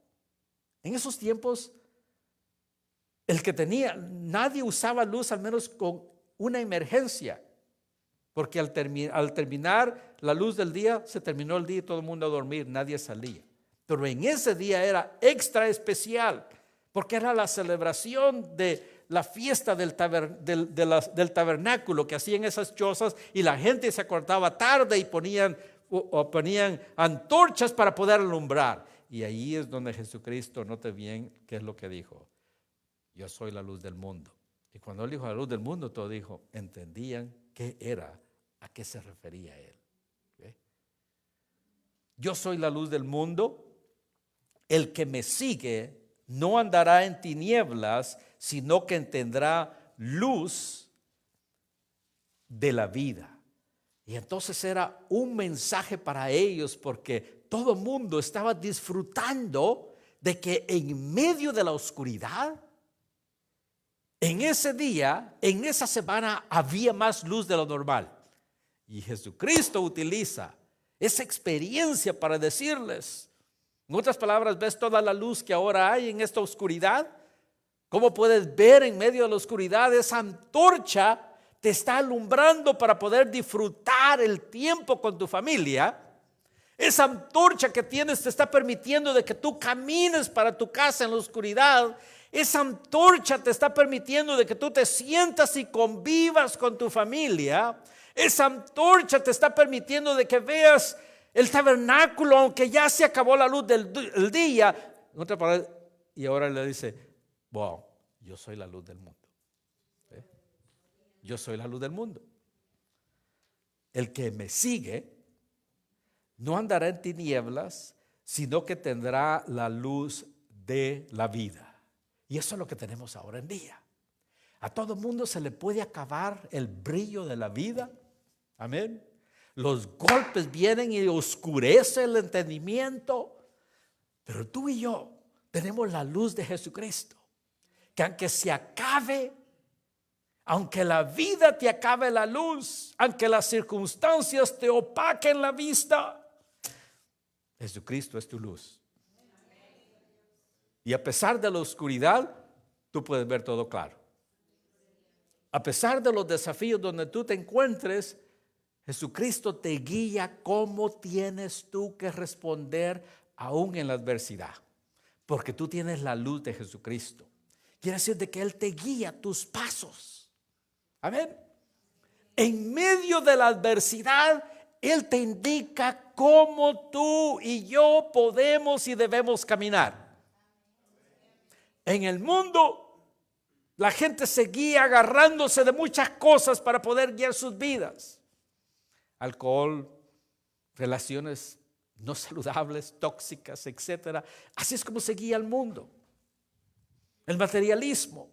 en esos tiempos el que tenía, nadie usaba luz al menos con una emergencia, porque al terminar la luz del día, se terminó el día y todo el mundo a dormir, nadie salía. Pero en ese día era extra especial, porque era la celebración de la fiesta del tabernáculo que hacían esas chozas, y la gente se acordaba tarde y ponían antorchas para poder alumbrar. Y ahí es donde Jesucristo, note bien qué es lo que dijo: yo soy la luz del mundo. Y cuando él dijo la luz del mundo, todos entendían qué era, a qué se refería él. ¿Okay? Yo soy la luz del mundo. El que me sigue no andará en tinieblas, sino que tendrá luz de la vida. Y entonces era un mensaje para ellos, porque todo el mundo estaba disfrutando de que en medio de la oscuridad, en ese día, en esa semana, había más luz de lo normal. Y Jesucristo utiliza esa experiencia para decirles, en otras palabras, ¿ves toda la luz que ahora hay en esta oscuridad? ¿Cómo puedes ver en medio de la oscuridad? Esa antorcha te está alumbrando para poder disfrutar el tiempo con tu familia. Esa antorcha que tienes te está permitiendo de que tú camines para tu casa en la oscuridad. Esa antorcha te está permitiendo de que tú te sientas y convivas con tu familia. Esa antorcha te está permitiendo de que veas el tabernáculo, aunque ya se acabó la luz del día. En otra palabra, y ahora le dice, wow, yo soy la luz del mundo. ¿Eh? Yo soy la luz del mundo. El que me sigue no andará en tinieblas, sino que tendrá la luz de la vida. Y eso es lo que tenemos ahora en día. A todo mundo se le puede acabar el brillo de la vida. Amén. Los golpes vienen y oscurece el entendimiento. Pero tú y yo tenemos la luz de Jesucristo, que aunque se acabe, aunque la vida te acabe la luz, aunque las circunstancias te opaquen la vista, Jesucristo es tu luz. Y a pesar de la oscuridad, tú puedes ver todo claro. A pesar de los desafíos donde tú te encuentres, Jesucristo te guía cómo tienes tú que responder aún en la adversidad. Porque tú tienes la luz de Jesucristo. Quiere decir de que Él te guía tus pasos. Amén. En medio de la adversidad, Él te indica cómo tú y yo podemos y debemos caminar. En el mundo, la gente se guía agarrándose de muchas cosas para poder guiar sus vidas. Alcohol, relaciones no saludables, tóxicas, etcétera. Así es como se guía el mundo. El materialismo.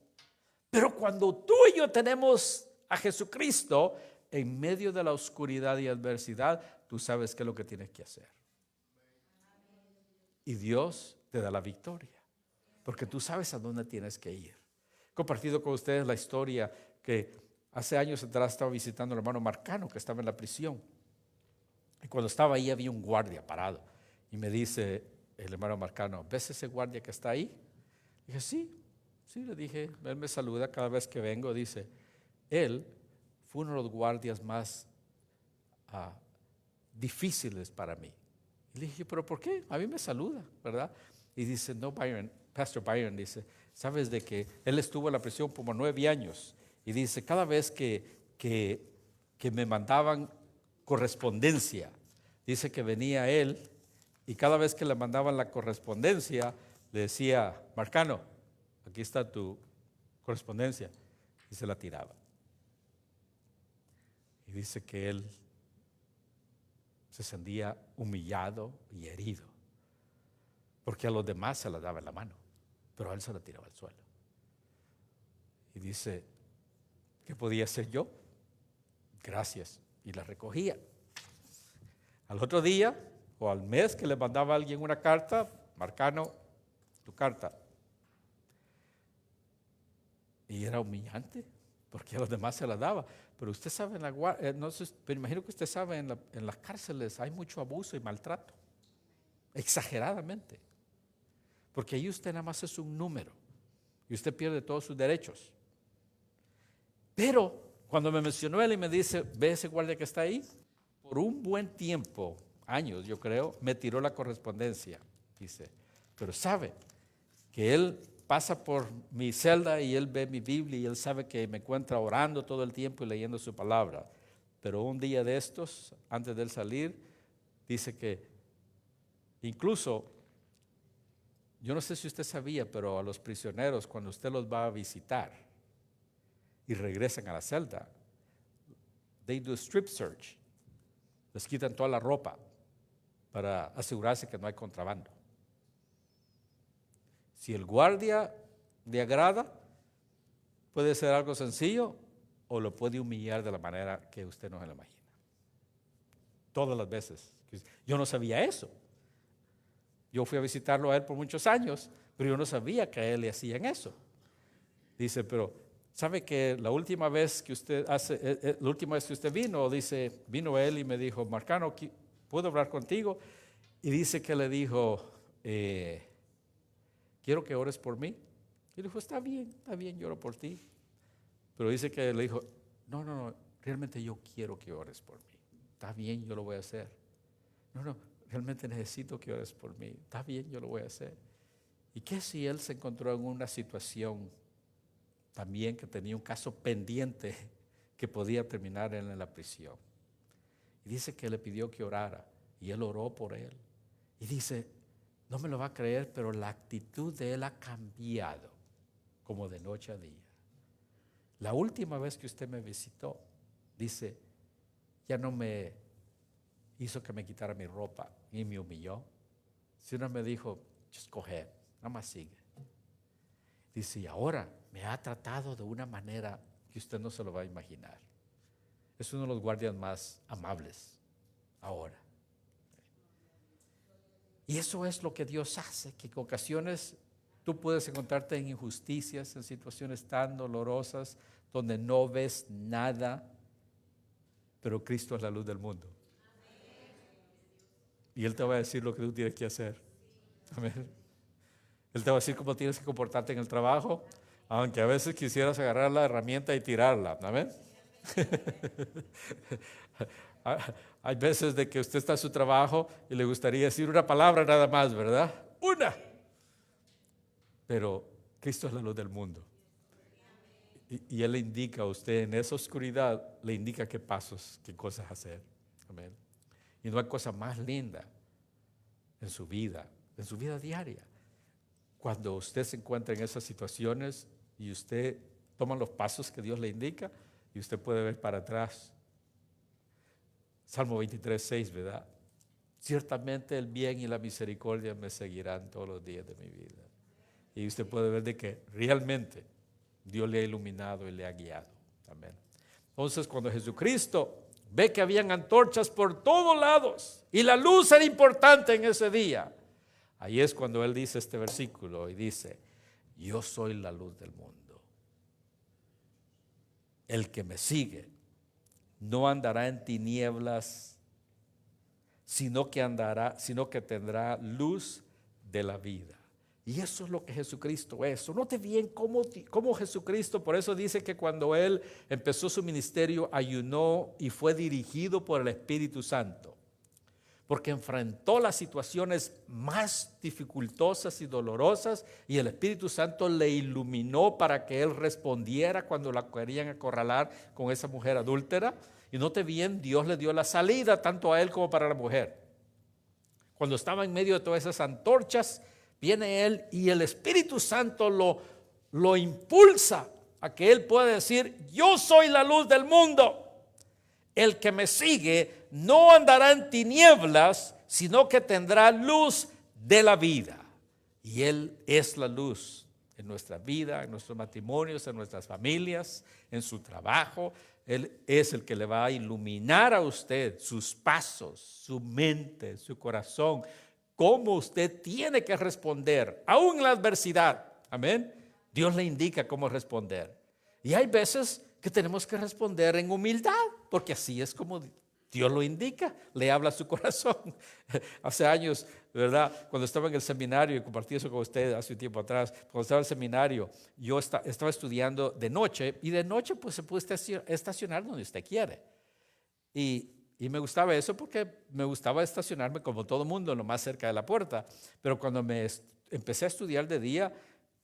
Pero cuando tú y yo tenemos a Jesucristo, en medio de la oscuridad y adversidad, tú sabes qué es lo que tienes que hacer. Y Dios te da la victoria, porque tú sabes a dónde tienes que ir. He compartido con ustedes la historia que hace años atrás estaba visitando al hermano Marcano, que estaba en la prisión. Y cuando estaba ahí había un guardia parado. Y me dice el hermano Marcano, ¿ves ese guardia que está ahí? Dije, sí, le dije, él me saluda cada vez que vengo. Dice, él fue uno de los guardias más difíciles para mí. Y le dije, ¿pero por qué? A mí me saluda, ¿verdad? Y dice, no, Pastor Byron, dice, sabes de que él estuvo en la prisión como 9 años. Y dice, cada vez que me mandaban correspondencia, dice que venía él, y cada vez que le mandaban la correspondencia, le decía, Marcano, aquí está tu correspondencia, y se la tiraba. Y dice que él se sentía humillado y herido, porque a los demás se la daba en la mano, pero a él se la tiraba al suelo. Y dice, ¿qué podía hacer yo? Gracias. Y la recogía. Al otro día o al mes que le mandaba a alguien una carta, Marcano, tu carta. Y era humillante, porque a los demás se la daba. Pero usted sabe, no sé, pero imagino que usted sabe, en las cárceles hay mucho abuso y maltrato, exageradamente. Porque ahí usted nada más es un número y usted pierde todos sus derechos. Pero cuando me mencionó él y me dice, ve ese guardia que está ahí, por un buen tiempo, años yo creo, me tiró la correspondencia. Dice, pero sabe que él pasa por mi celda y él ve mi Biblia y él sabe que me encuentra orando todo el tiempo y leyendo su palabra. Pero un día de estos, antes de él salir, dice que incluso, yo no sé si usted sabía, pero a los prisioneros, cuando usted los va a visitar y regresan a la celda, they do strip search. Les quitan toda la ropa para asegurarse que no hay contrabando. Si el guardia le agrada, puede ser algo sencillo o lo puede humillar de la manera que usted no se lo imagina. Todas las veces. Yo no sabía eso. Yo fui a visitarlo a él por muchos años, pero yo no sabía que a él le hacían eso. Dice, pero ¿sabe que la última vez que usted vino? Dice, vino él y me dijo, Marcano, ¿puedo hablar contigo? Y dice que le dijo, quiero que ores por mí. Y le dijo, está bien, lloro por ti. Pero dice que le dijo, no, realmente yo quiero que ores por mí. Está bien, yo lo voy a hacer. No, realmente necesito que ores por mí. Está bien, yo lo voy a hacer. ¿Y qué si él se encontró en una situación también que tenía un caso pendiente que podía terminar en la prisión? Y dice que le pidió que orara y él oró por él. Y dice, no me lo va a creer, pero la actitud de él ha cambiado como de noche a día. La última vez que usted me visitó, dice, ya no me hizo que me quitara mi ropa y me humilló, sino me dijo, just go ahead, nada más sigue. Dice, y ahora me ha tratado de una manera que usted no se lo va a imaginar. Es uno de los guardias más amables ahora. Y eso es lo que Dios hace, que en ocasiones tú puedes encontrarte en injusticias, en situaciones tan dolorosas, donde no ves nada, pero Cristo es la luz del mundo. Y Él te va a decir lo que tú tienes que hacer. Amén. Él te va a decir cómo tienes que comportarte en el trabajo, aunque a veces quisieras agarrar la herramienta y tirarla. Amén. Hay veces de que usted está en su trabajo y le gustaría decir una palabra nada más, ¿verdad? Una. Pero Cristo es la luz del mundo. Y Él le indica a usted en esa oscuridad, le indica qué pasos, qué cosas hacer. Amén. Y no hay cosa más linda en su vida diaria. Cuando usted se encuentra en esas situaciones y usted toma los pasos que Dios le indica y usted puede ver para atrás. Salmo 23:6, ¿verdad? Ciertamente el bien y la misericordia me seguirán todos los días de mi vida. Y usted puede ver de que realmente Dios le ha iluminado y le ha guiado. Amén. Entonces, cuando Jesucristo ve que habían antorchas por todos lados y la luz era importante en ese día, ahí es cuando Él dice este versículo y dice, yo soy la luz del mundo. El que me sigue no andará en tinieblas, sino que tendrá luz de la vida. Y eso es lo que Jesucristo es. Note bien cómo Jesucristo, por eso dice que cuando Él empezó su ministerio, ayunó y fue dirigido por el Espíritu Santo. Porque enfrentó las situaciones más dificultosas y dolorosas y el Espíritu Santo le iluminó para que Él respondiera cuando la querían acorralar con esa mujer adúltera. Y note bien, Dios le dio la salida tanto a Él como para la mujer. Cuando estaba en medio de todas esas antorchas, viene Él y el Espíritu Santo lo impulsa a que Él pueda decir, yo soy la luz del mundo. El que me sigue no andará en tinieblas, sino que tendrá luz de la vida. Y Él es la luz en nuestra vida, en nuestros matrimonios, en nuestras familias, en su trabajo, Él es el que le va a iluminar a usted sus pasos, su mente, su corazón, cómo usted tiene que responder, aún en la adversidad. Amén. Dios le indica cómo responder. Y hay veces que tenemos que responder en humildad, porque así es como Dios lo indica, le habla a su corazón. Hace años, ¿verdad? Cuando estaba en el seminario, y compartí eso con usted hace un tiempo atrás, cuando estaba en el seminario, yo estaba estudiando de noche, y de noche pues se puede estacionar donde usted quiere. Y me gustaba eso porque me gustaba estacionarme como todo mundo, lo más cerca de la puerta. Pero cuando empecé a estudiar de día,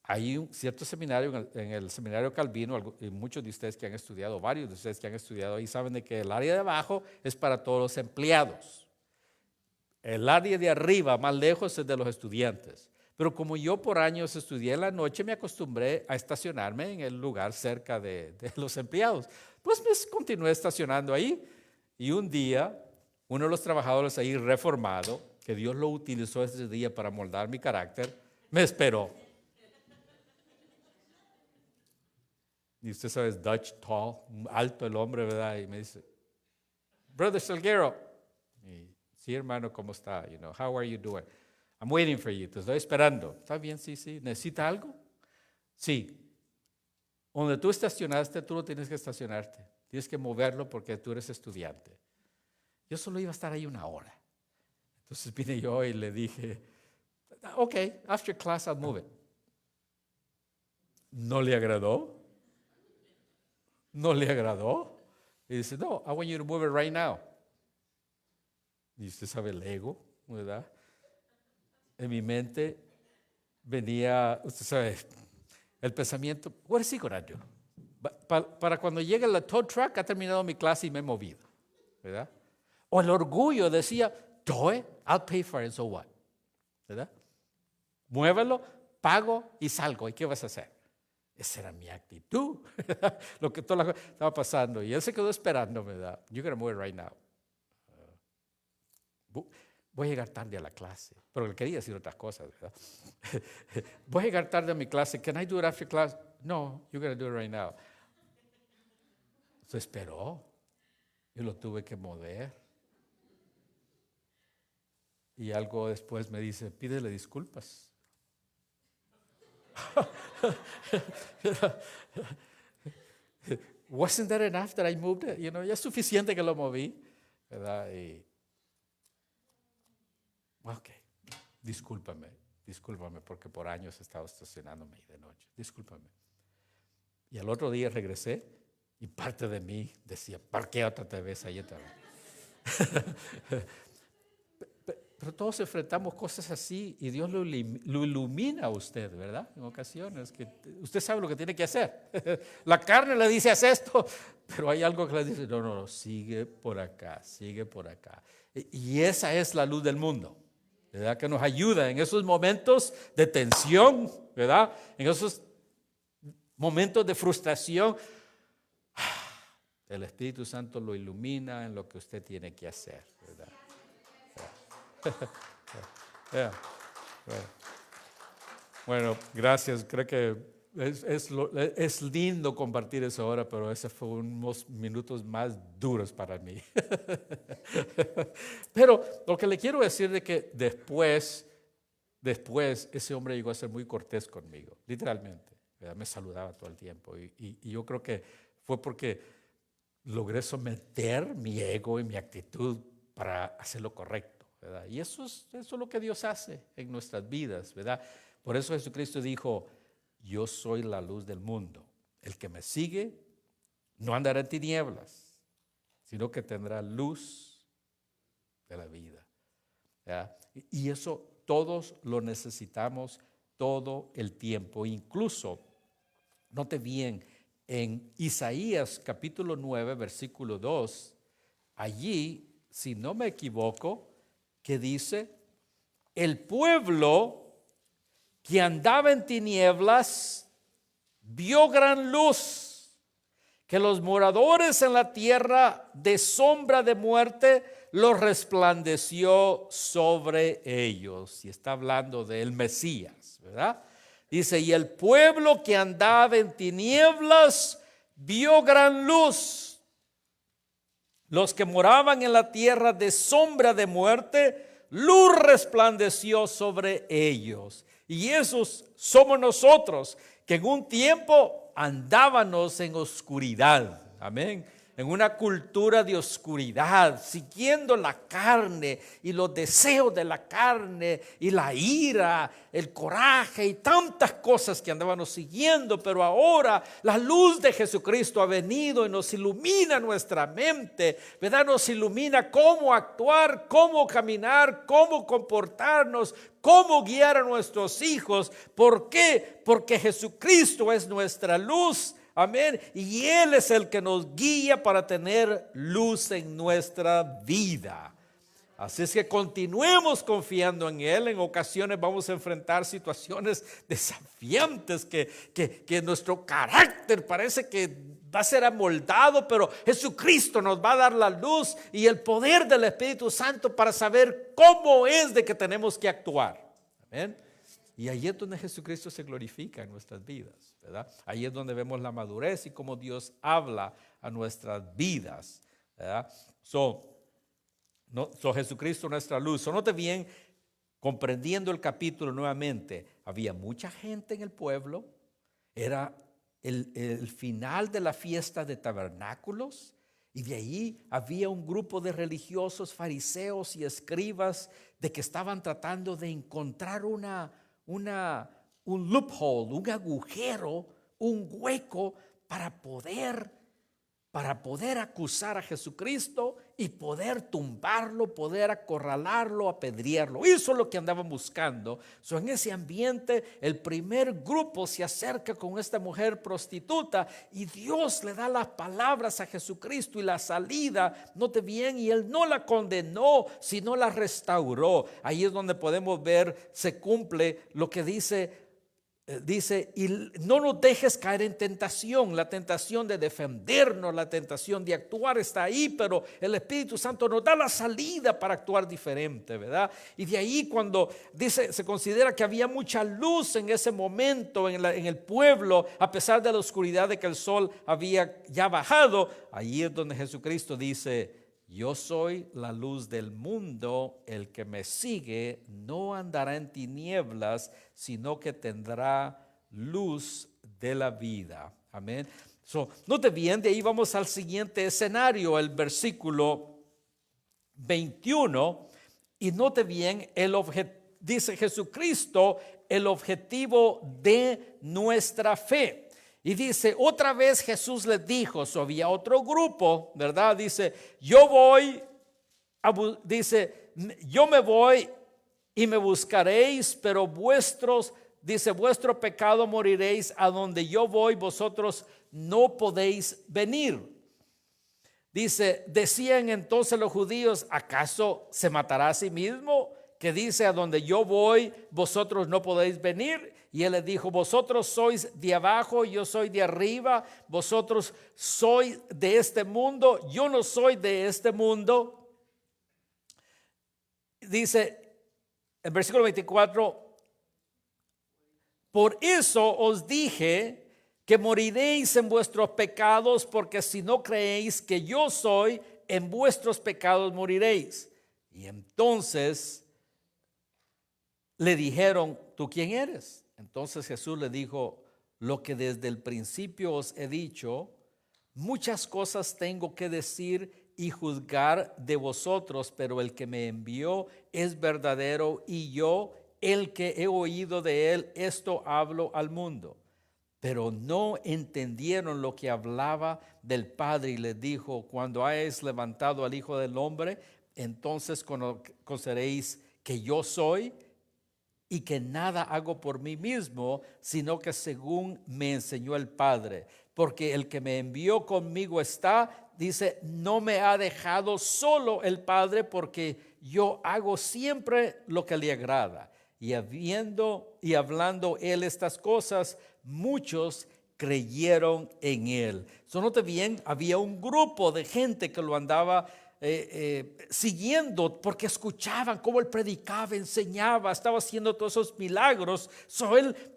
hay un cierto seminario, en el seminario Calvino, y muchos de ustedes que han estudiado, varios de ustedes que han estudiado ahí saben de que el área de abajo es para todos los empleados. El área de arriba, más lejos, es de los estudiantes. Pero como yo por años estudié en la noche, me acostumbré a estacionarme en el lugar cerca de los empleados. Pues me continué estacionando ahí. Y un día, uno de los trabajadores ahí reformado, que Dios lo utilizó ese día para moldar mi carácter, me esperó. Y usted sabe, es Dutch tall, alto el hombre, ¿verdad? Y me dice, Brother Salguero. Y, sí, hermano, ¿cómo está? How are you doing? I'm waiting for you. Te estoy esperando. ¿Está bien? Sí. ¿Necesita algo? Sí. Donde tú estacionaste, tú no tienes que estacionarte. Tienes que moverlo porque tú eres estudiante. Yo solo iba a estar ahí 1 hora. Entonces vine yo y le dije, okay, after class I'll move it. ¿No le agradó? ¿No le agradó? Y dice, no, I want you to move it right now. Y usted sabe el ego, ¿verdad? En mi mente venía, usted sabe, el pensamiento, what is he gonna do? Para cuando llegue la tow truck, ha terminado mi clase y me he movido, ¿verdad? O el orgullo decía, do it, I'll pay for it, so what? ¿Verdad? Muévelo, pago y salgo. ¿Y qué vas a hacer? Esa era mi actitud. Lo que toda la cosa estaba pasando. Y él se quedó esperando, ¿verdad? You're going to move it right now. Voy a llegar tarde a la clase. Pero le quería decir otras cosas, ¿verdad? Voy a llegar tarde a mi clase. Can I do it after class? No, you're going to do it right now. Se esperó. Yo lo tuve que mover. Y algo después me dice, pídele disculpas. Wasn't that enough that I moved it? Ya es suficiente que lo moví, ¿verdad? Y, ok, discúlpame porque por años he estado estacionándome ahí de noche. Discúlpame. Y al otro día regresé y parte de mí decía, ¿para qué otra vez ahí otra vez? Pero todos enfrentamos cosas así y Dios lo ilumina a usted, ¿verdad? En ocasiones que usted sabe lo que tiene que hacer. La carne le dice, haz esto, pero hay algo que le dice, no, sigue por acá, sigue por acá. Y esa es la luz del mundo, ¿verdad? Que nos ayuda en esos momentos de tensión, ¿verdad? En esos momentos de frustración. El Espíritu Santo lo ilumina en lo que usted tiene que hacer, ¿verdad? Bueno, gracias. Creo que es lindo compartir eso ahora, pero esos fueron unos minutos más duros para mí. Pero lo que le quiero decir es que después ese hombre llegó a ser muy cortés conmigo, literalmente, ¿verdad? Me saludaba todo el tiempo y yo creo que fue porque logré someter mi ego y mi actitud para hacer lo correcto. ¿Verdad? Y eso es lo que Dios hace en nuestras vidas, ¿verdad? Por eso Jesucristo dijo, yo soy la luz del mundo. El que me sigue no andará en tinieblas, sino que tendrá luz de la vida, ¿verdad? Y eso todos lo necesitamos todo el tiempo. Incluso, note bien, en Isaías capítulo 9, versículo 2, allí, si no me equivoco, que dice, el pueblo que andaba en tinieblas vio gran luz, que los moradores en la tierra de sombra de muerte lo resplandeció sobre ellos. Y está hablando del Mesías, ¿verdad? Dice, y el pueblo que andaba en tinieblas vio gran luz. los que moraban en la tierra de sombra de muerte, luz resplandeció sobre ellos. Y esos somos nosotros, que en un tiempo andábamos en oscuridad. Amén. En una cultura de oscuridad, siguiendo la carne y los deseos de la carne y la ira, el coraje y tantas cosas que andábamos siguiendo. Pero ahora la luz de Jesucristo ha venido y nos ilumina nuestra mente, ¿verdad? Nos ilumina cómo actuar, cómo caminar, cómo comportarnos, cómo guiar a nuestros hijos. ¿Por qué? Porque Jesucristo es nuestra luz. Amén. Y Él es el que nos guía para tener luz en nuestra vida. Así es que continuemos confiando en Él. En ocasiones vamos a enfrentar situaciones desafiantes que nuestro carácter parece que va a ser amoldado, pero Jesucristo nos va a dar la luz y el poder del Espíritu Santo para saber cómo es de que tenemos que actuar. Amén. Y ahí es donde Jesucristo se glorifica en nuestras vidas, ¿verdad? Ahí es donde vemos la madurez y cómo Dios habla a nuestras vidas, ¿verdad? Jesucristo nuestra luz. Note bien, comprendiendo el capítulo nuevamente, había mucha gente en el pueblo, era el final de la fiesta de tabernáculos, y de ahí había un grupo de religiosos, fariseos y escribas de que estaban tratando de encontrar un loophole, un agujero, un hueco para poder acusar a Jesucristo y poder tumbarlo, poder acorralarlo, apedrearlo. Eso es lo que andaban buscando. En ese ambiente, el primer grupo se acerca con esta mujer prostituta y Dios le da las palabras a Jesucristo y la salida. Note bien, y Él no la condenó, sino la restauró. Ahí es donde podemos ver, se cumple lo que dice, y no nos dejes caer en tentación. La tentación de defendernos, la tentación de actuar está ahí, pero el Espíritu Santo nos da la salida para actuar diferente, ¿verdad? Y de ahí cuando dice, se considera que había mucha luz en ese momento en el pueblo, a pesar de la oscuridad de que el sol había ya bajado. Ahí es donde Jesucristo dice: yo soy la luz del mundo, el que me sigue no andará en tinieblas, sino que tendrá luz de la vida. Amén. Note bien, de ahí vamos al siguiente escenario, el versículo 21, y note bien, dice Jesucristo, el objetivo de nuestra fe. Y dice, otra vez Jesús les dijo, había otro grupo, ¿verdad? Dice, yo me voy y me buscaréis, pero vuestro pecado moriréis, a donde yo voy, vosotros no podéis venir. Dice, decían entonces los judíos, ¿acaso se matará a sí mismo? Que dice, a donde yo voy, vosotros no podéis venir. Y él les dijo, vosotros sois de abajo, yo soy de arriba, vosotros sois de este mundo, yo no soy de este mundo. Dice en versículo 24, por eso os dije que moriréis en vuestros pecados, porque si no creéis que yo soy, en vuestros pecados moriréis. Y entonces le dijeron, ¿tú quién eres? Entonces Jesús le dijo, lo que desde el principio os he dicho, muchas cosas tengo que decir y juzgar de vosotros, pero el que me envió es verdadero, y yo, el que he oído de él, esto hablo al mundo. Pero no entendieron lo que hablaba del Padre, y les dijo, cuando hayáis levantado al Hijo del Hombre, entonces conoceréis que yo soy, y que nada hago por mí mismo, sino que según me enseñó el Padre. Porque el que me envió conmigo está, dice, no me ha dejado solo el Padre, porque yo hago siempre lo que le agrada. Y hablando él estas cosas, muchos creyeron en él. Note bien, había un grupo de gente que lo andaba siguiendo, porque escuchaban cómo él predicaba, enseñaba, estaba haciendo todos esos milagros.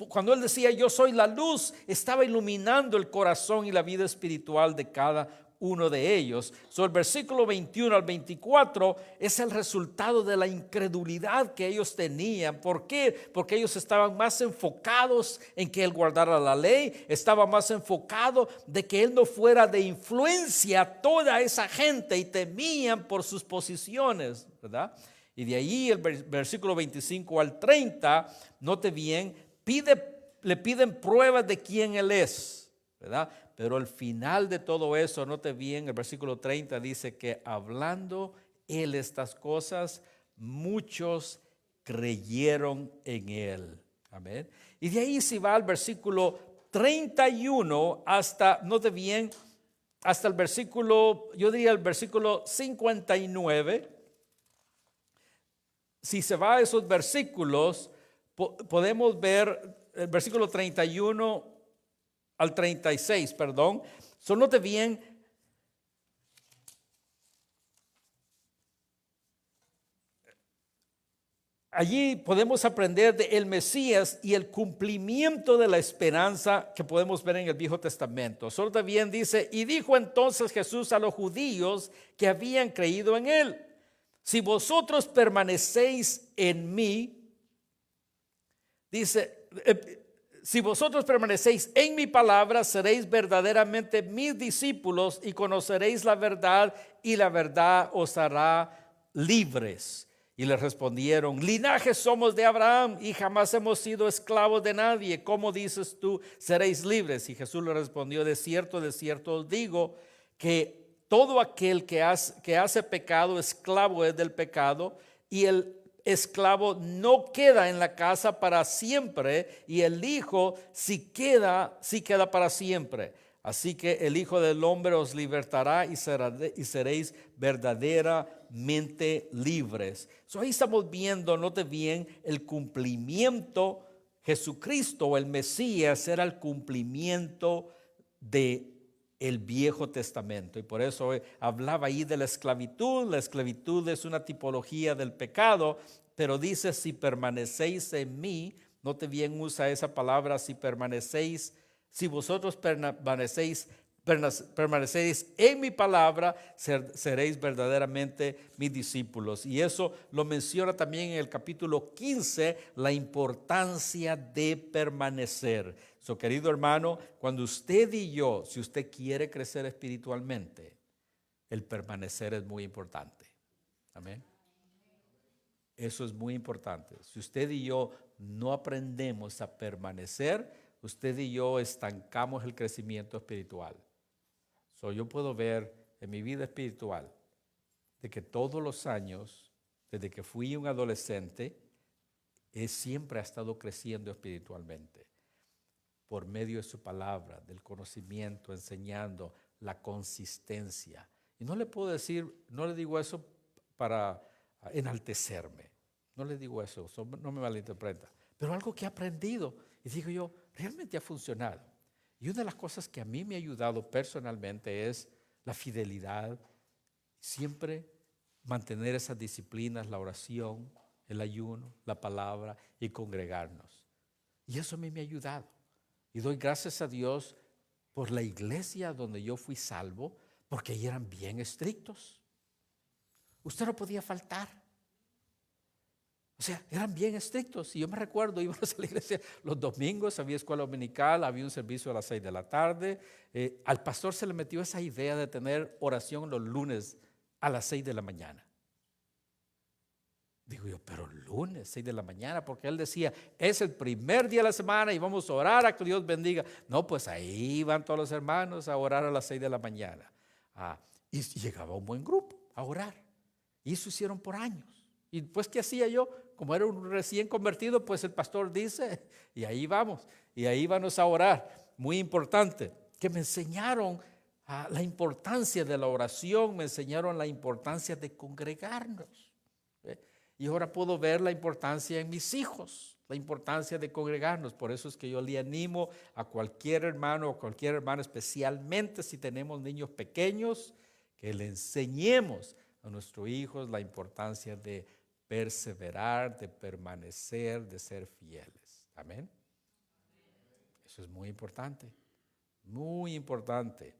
Cuando él decía yo soy la luz, estaba iluminando el corazón y la vida espiritual de cada uno de ellos. El versículo 21 al 24 es el resultado de la incredulidad que ellos tenían. ¿Por qué? Porque ellos estaban más enfocados en que él guardara la ley, estaba más enfocado de que él no fuera de influencia a toda esa gente y temían por sus posiciones, ¿verdad? Y de ahí el versículo 25 al 30, note bien, le piden pruebas de quién él es, ¿verdad? Pero al final de todo eso, note bien, el versículo 30 dice que hablando él estas cosas, muchos creyeron en él. Amén. Y de ahí se va al versículo 31 hasta, note bien, hasta el versículo, yo diría el versículo 59. Si se va a esos versículos, podemos ver el versículo 31 al 36, perdón. Note bien, allí podemos aprender de el Mesías y el cumplimiento de la esperanza que podemos ver en el Viejo Testamento. Note bien, dice, y dijo entonces Jesús a los judíos que habían creído en él: si vosotros permanecéis en mí, dice, si vosotros permanecéis en mi palabra, seréis verdaderamente mis discípulos y conoceréis la verdad, y la verdad os hará libres. Y le respondieron: linaje somos de Abraham y jamás hemos sido esclavos de nadie. ¿Cómo dices tú, seréis libres? Y Jesús le respondió: de cierto os digo que todo aquel que hace pecado, esclavo es del pecado, y el esclavo no queda en la casa para siempre, y el hijo sí queda para siempre. Así que el Hijo del Hombre os libertará y seréis verdaderamente libres. Ahí estamos viendo, note bien, el cumplimiento. Jesucristo o el Mesías era el cumplimiento de el Viejo Testamento, y por eso hablaba ahí de la esclavitud. La esclavitud es una tipología del pecado, pero dice: si permanecéis en mí. Note bien, usa esa palabra, si vosotros permanecéis en mi palabra, seréis verdaderamente mis discípulos. Y eso lo menciona también en el capítulo 15, la importancia de permanecer. Querido hermano, cuando usted y yo, si usted quiere crecer espiritualmente, el permanecer es muy importante. Amén. Eso es muy importante. Si usted y yo no aprendemos a permanecer, usted y yo estancamos el crecimiento espiritual. Yo puedo ver en mi vida espiritual de que todos los años, desde que fui un adolescente, siempre ha estado creciendo espiritualmente por medio de su palabra, del conocimiento, enseñando, la consistencia. Y no le puedo decir, no le digo eso para enaltecerme, no le digo eso, no me malinterpreta, pero algo que he aprendido y digo yo, realmente ha funcionado. Y una de las cosas que a mí me ha ayudado personalmente es la fidelidad, siempre mantener esas disciplinas, la oración, el ayuno, la palabra y congregarnos. Y eso a mí me ha ayudado. Y doy gracias a Dios por la iglesia donde yo fui salvo, porque ahí eran bien estrictos. Usted no podía faltar. O sea, eran bien estrictos. Y yo me recuerdo, íbamos a la iglesia los domingos, había escuela dominical, había un servicio a las 6 de la tarde. Al pastor se le metió esa idea de tener oración los lunes a las 6 de la mañana. Digo yo, pero lunes, 6 de la mañana, porque él decía, es el primer día de la semana y vamos a orar a que Dios bendiga. No, pues ahí van todos los hermanos a orar a las 6 de la mañana. Y llegaba un buen grupo a orar. Y eso hicieron por años. Y pues, ¿qué hacía yo? Como era un recién convertido, pues el pastor dice, y ahí vamos, y ahí vamos a orar. Muy importante, que me enseñaron la importancia de la oración, me enseñaron la importancia de congregarnos. Y ahora puedo ver la importancia en mis hijos, la importancia de congregarnos. Por eso es que yo le animo a cualquier hermano o cualquier hermana, especialmente si tenemos niños pequeños, que le enseñemos a nuestros hijos la importancia de perseverar, de permanecer, de ser fieles. Amén. Eso es muy importante. muy importante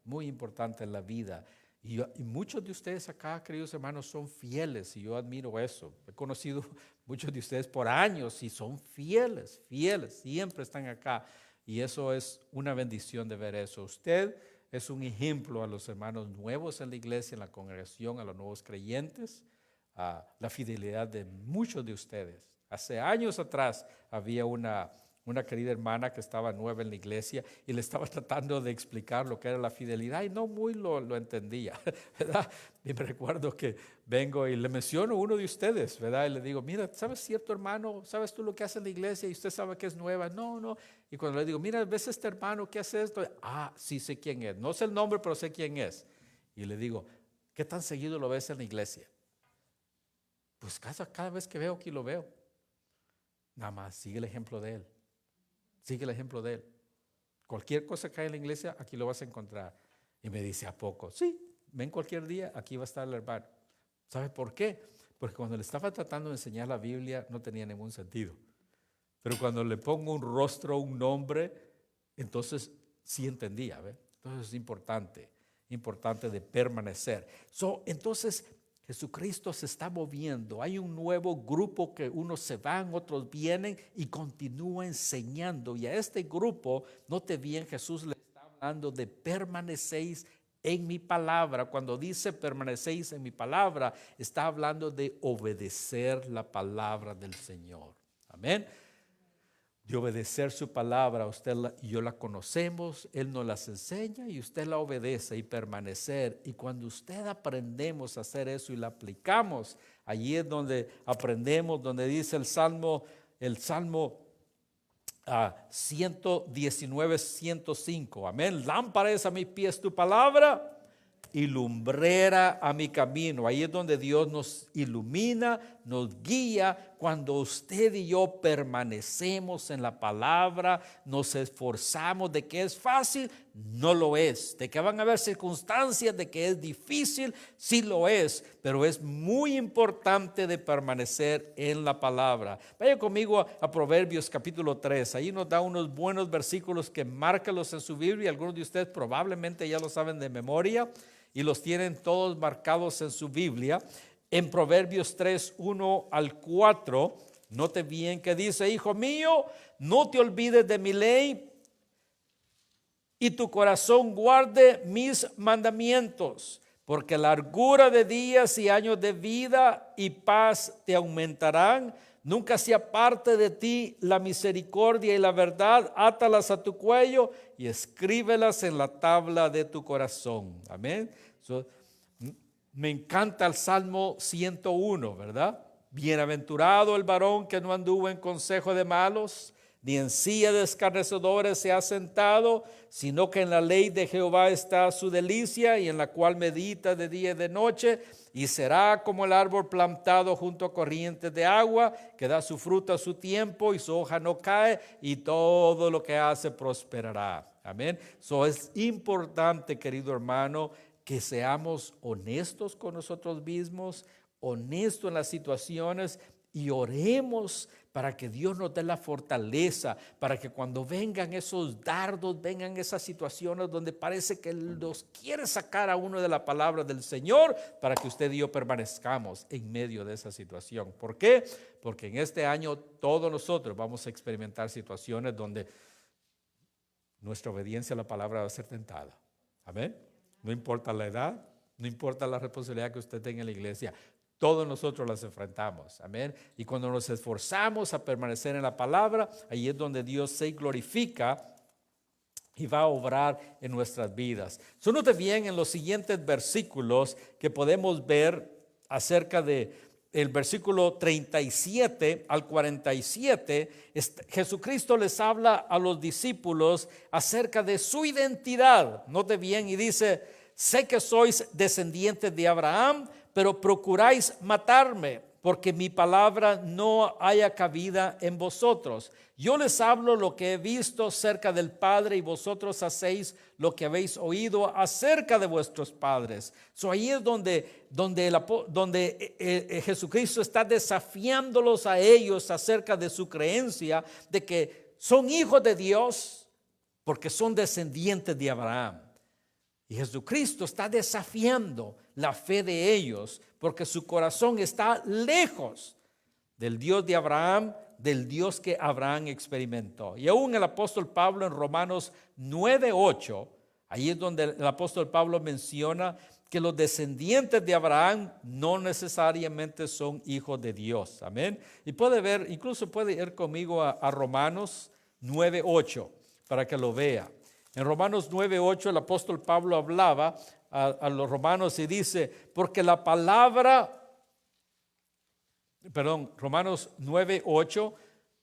en la vida. Y muchos de ustedes acá, queridos hermanos, son fieles y yo admiro eso. He conocido muchos de ustedes por años y son fieles, siempre están acá. Y eso es una bendición de ver eso. Usted es un ejemplo a los hermanos nuevos en la iglesia, en la congregación, a los nuevos creyentes, a la fidelidad de muchos de ustedes. Hace años atrás había una querida hermana que estaba nueva en la iglesia y le estaba tratando de explicar lo que era la fidelidad y no muy lo entendía, ¿verdad? Y me recuerdo que vengo y le menciono a uno de ustedes, ¿verdad? Y le digo, mira, ¿sabes cierto hermano? ¿Sabes tú lo que hace en la iglesia? Y usted sabe que es nueva. No. Y cuando le digo, mira, ¿ves este hermano que hace esto? Sí sé quién es. No sé el nombre, pero sé quién es. Y le digo, ¿qué tan seguido lo ves en la iglesia? Pues cada vez que veo aquí lo veo. Nada más, sigue el ejemplo de él. Sigue el ejemplo de él. Cualquier cosa que hay en la iglesia, aquí lo vas a encontrar. Y me dice, ¿a poco? Sí, ven cualquier día, aquí va a estar el hermano. ¿Sabe por qué? Porque cuando le estaba tratando de enseñar la Biblia no tenía ningún sentido. Pero cuando le pongo un rostro, un nombre, entonces sí entendía. ¿Ve? Entonces es importante de permanecer. Entonces Jesucristo se está moviendo. Hay un nuevo grupo que unos se van, otros vienen y continúa enseñando. Y a este grupo, note bien, Jesús le está hablando de permanecéis en mi palabra. Cuando dice permanecéis en mi palabra, está hablando de obedecer la palabra del Señor. Amén. De obedecer su palabra, usted y yo la conocemos, Él nos las enseña y usted la obedece y permanecer. Y cuando usted aprendemos a hacer eso y la aplicamos, allí es donde aprendemos, donde dice el Salmo 119, 105. Amén. Lámpara es a mis pies tu palabra y lumbrera a mi camino. Ahí es donde Dios nos ilumina, nos guía. Cuando usted y yo permanecemos en la palabra, nos esforzamos. De que es fácil, no lo es. De que van a haber circunstancias, de que es difícil, sí lo es. Pero es muy importante de permanecer en la palabra. Vaya conmigo a Proverbios capítulo 3. Ahí nos da unos buenos versículos que márcalos en su Biblia. Algunos de ustedes probablemente ya lo saben de memoria y los tienen todos marcados en su Biblia. En Proverbios 3, 1 al 4, note bien que dice, hijo mío, no te olvides de mi ley y tu corazón guarde mis mandamientos, porque largura de días y años de vida y paz te aumentarán. Nunca se aparte de ti la misericordia y la verdad, átalas a tu cuello y escríbelas en la tabla de tu corazón. Amén. Me encanta el Salmo 101, ¿verdad? Bienaventurado el varón que no anduvo en consejo de malos, ni en silla de escarnecedores se ha sentado, sino que en la ley de Jehová está su delicia y en la cual medita de día y de noche, y será como el árbol plantado junto a corrientes de agua, que da su fruto a su tiempo y su hoja no cae, y todo lo que hace prosperará. Amén. Es importante, querido hermano, que seamos honestos con nosotros mismos, honestos en las situaciones y oremos para que Dios nos dé la fortaleza, para que cuando vengan esos dardos, vengan esas situaciones donde parece que nos quiere sacar a uno de la palabra del Señor, para que usted y yo permanezcamos en medio de esa situación. ¿Por qué? Porque en este año todos nosotros vamos a experimentar situaciones donde nuestra obediencia a la palabra va a ser tentada. Amén. No importa la edad, no importa la responsabilidad que usted tenga en la iglesia, todos nosotros las enfrentamos. Amén. Y cuando nos esforzamos a permanecer en la palabra, ahí es donde Dios se glorifica y va a obrar en nuestras vidas. Note bien en los siguientes versículos que podemos ver acerca de el versículo 37 al 47, Jesucristo les habla a los discípulos acerca de su identidad. Note bien y dice, sé que sois descendientes de Abraham, pero procuráis matarme, porque mi palabra no haya cabida en vosotros. Yo les hablo lo que he visto cerca del Padre y vosotros hacéis lo que habéis oído acerca de vuestros padres. Ahí es donde Jesucristo está desafiándolos a ellos acerca de su creencia de que son hijos de Dios, porque son descendientes de Abraham. Y Jesucristo está desafiando la fe de ellos porque su corazón está lejos del Dios de Abraham, del Dios que Abraham experimentó. Y aún el apóstol Pablo en Romanos 9:8, ahí es donde el apóstol Pablo menciona que los descendientes de Abraham no necesariamente son hijos de Dios. Amén. Y puede ver, incluso puede ir conmigo a Romanos 9:8 para que lo vea. En Romanos 9:8 el apóstol Pablo hablaba a los romanos y dice, porque la palabra, Romanos 9:8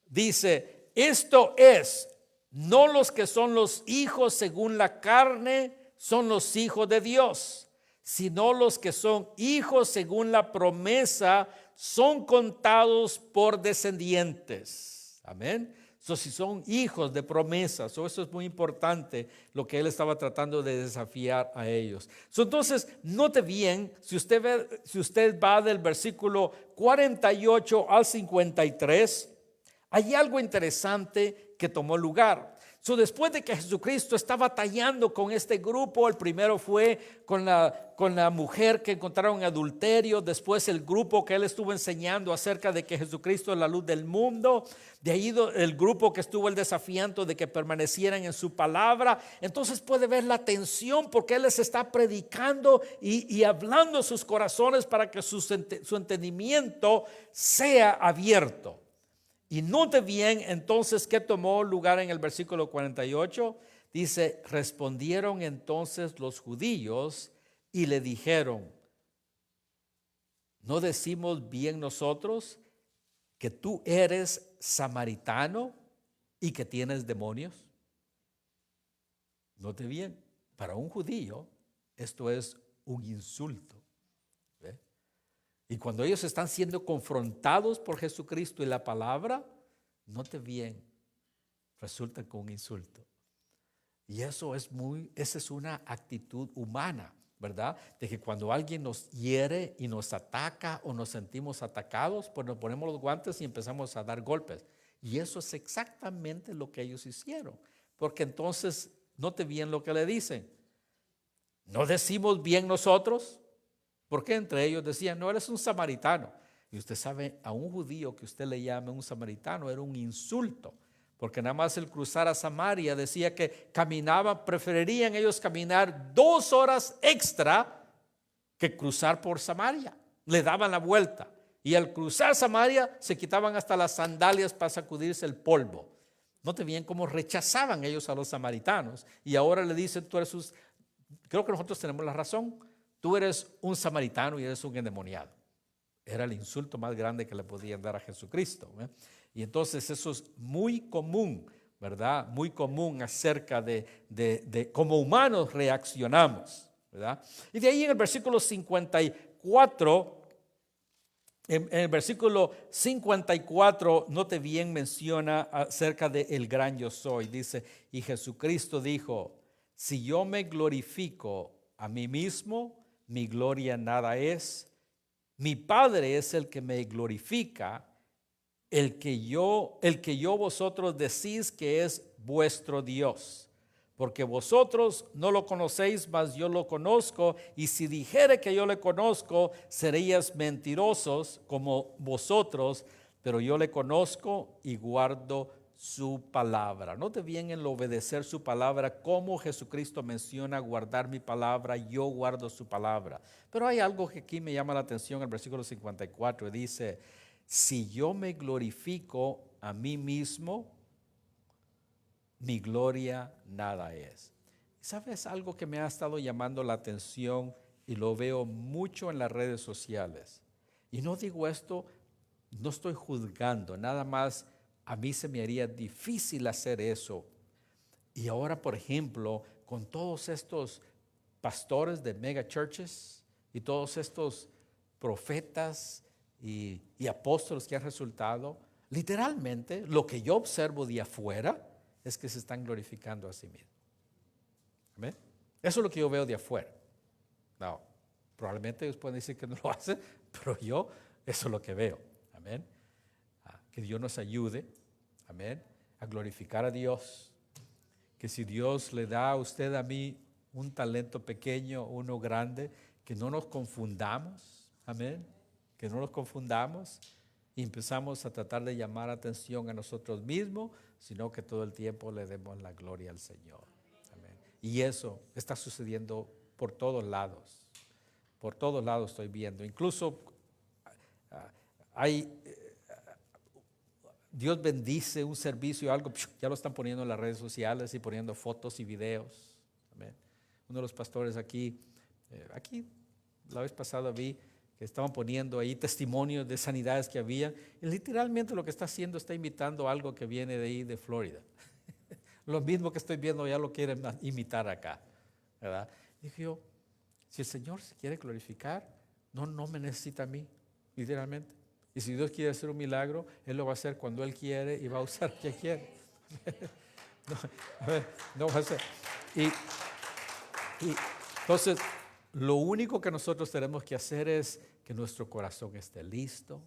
dice, esto es, no los que son los hijos según la carne son los hijos de Dios, sino los que son hijos según la promesa son contados por descendientes. Amén. Si son hijos de promesas, eso es muy importante lo que él estaba tratando de desafiar a ellos. Entonces, note bien, si usted va del versículo 48 al 53, hay algo interesante que tomó lugar. Después de que Jesucristo está batallando con este grupo, el primero fue con la mujer que encontraron en adulterio, después el grupo que él estuvo enseñando acerca de que Jesucristo es la luz del mundo, de ahí el grupo que estuvo el desafiando de que permanecieran en su palabra. Entonces puede ver la tensión porque él les está predicando y hablando a sus corazones para que su entendimiento sea abierto. Y note bien entonces qué tomó lugar en el versículo 48. Dice, respondieron entonces los judíos y le dijeron, ¿no decimos bien nosotros que tú eres samaritano y que tienes demonios? Note bien, para un judío esto es un insulto. Y cuando ellos están siendo confrontados por Jesucristo y la palabra, note bien, resulta con un insulto. Y esa es una actitud humana, ¿verdad? De que cuando alguien nos hiere y nos ataca o nos sentimos atacados, pues nos ponemos los guantes y empezamos a dar golpes. Y eso es exactamente lo que ellos hicieron. Porque entonces, note bien lo que le dicen. ¿No decimos bien nosotros? Porque entre ellos decían, no, eres un samaritano. Y usted sabe, a un judío que usted le llame un samaritano era un insulto. Porque nada más el cruzar a Samaria decía que preferirían ellos caminar 2 horas extra que cruzar por Samaria. Le daban la vuelta. Y al cruzar Samaria se quitaban hasta las sandalias para sacudirse el polvo. Note bien cómo rechazaban ellos a los samaritanos. Y ahora le dicen, creo que nosotros tenemos la razón. Tú eres un samaritano y eres un endemoniado. Era el insulto más grande que le podían dar a Jesucristo. Y entonces eso es muy común, ¿verdad? Muy común acerca de cómo humanos reaccionamos, ¿verdad? Y de ahí en el versículo 54, en el versículo 54, note bien, menciona acerca del gran yo soy. Dice, y Jesucristo dijo, si yo me glorifico a mí mismo, mi gloria nada es. Mi Padre es el que me glorifica, el que yo vosotros decís que es vuestro Dios. Porque vosotros no lo conocéis, mas yo lo conozco. Y si dijere que yo le conozco, seríais mentirosos como vosotros, pero yo le conozco y guardo su palabra. Note bien en obedecer su palabra, como Jesucristo menciona guardar mi palabra, yo guardo su palabra. Pero hay algo que aquí me llama la atención, el versículo 54 dice, si yo me glorifico a mí mismo, mi gloria nada es. ¿Sabes algo que me ha estado llamando la atención y lo veo mucho en las redes sociales? Y no digo esto, no estoy juzgando, nada más. A mí se me haría difícil hacer eso. Y ahora, por ejemplo, con todos estos pastores de mega churches y todos estos profetas y apóstoles que han resultado, literalmente lo que yo observo de afuera es que se están glorificando a sí mismos. ¿Amén? Eso es lo que yo veo de afuera. No, probablemente ellos pueden decir que no lo hacen, pero yo, eso es lo que veo. Amén. Que Dios nos ayude, amén, a glorificar a Dios. que si Dios le da a usted, a mí, un talento pequeño, uno grande, que no nos confundamos, amén, que no nos confundamos y empezamos a tratar de llamar atención a nosotros mismos, sino que todo el tiempo le demos la gloria al Señor, amén. Y eso está sucediendo por todos lados estoy viendo, incluso Dios bendice un servicio, algo, ya lo están poniendo en las redes sociales y poniendo fotos y videos, amén. Uno de los pastores aquí la vez pasada vi que estaban poniendo ahí testimonios de sanidades que había, y literalmente lo que está haciendo, está imitando algo que viene de ahí de Florida. Lo mismo que estoy viendo ya lo quieren imitar acá, ¿verdad? Dije yo, si el Señor se quiere glorificar, no me necesita a mí, literalmente. Y si Dios quiere hacer un milagro, Él lo va a hacer cuando Él quiere y va a usar quien quiere. No va a hacer. Y entonces, lo único que nosotros tenemos que hacer es que nuestro corazón esté listo.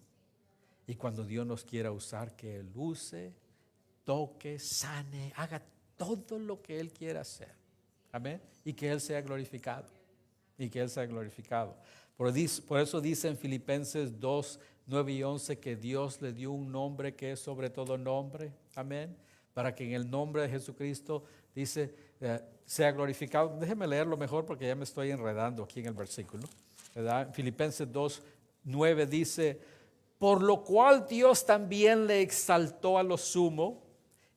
Y cuando Dios nos quiera usar, que Él use, toque, sane, haga todo lo que Él quiera hacer. Amén. Y que Él sea glorificado. Por eso dice en Filipenses 2, 9 y 11 que Dios le dio un nombre que es sobre todo nombre. Amén. Para que en el nombre de Jesucristo, dice, sea glorificado. Déjeme leerlo mejor porque ya me estoy enredando aquí en el versículo, ¿verdad? Filipenses 2, 9 dice, por lo cual Dios también le exaltó a lo sumo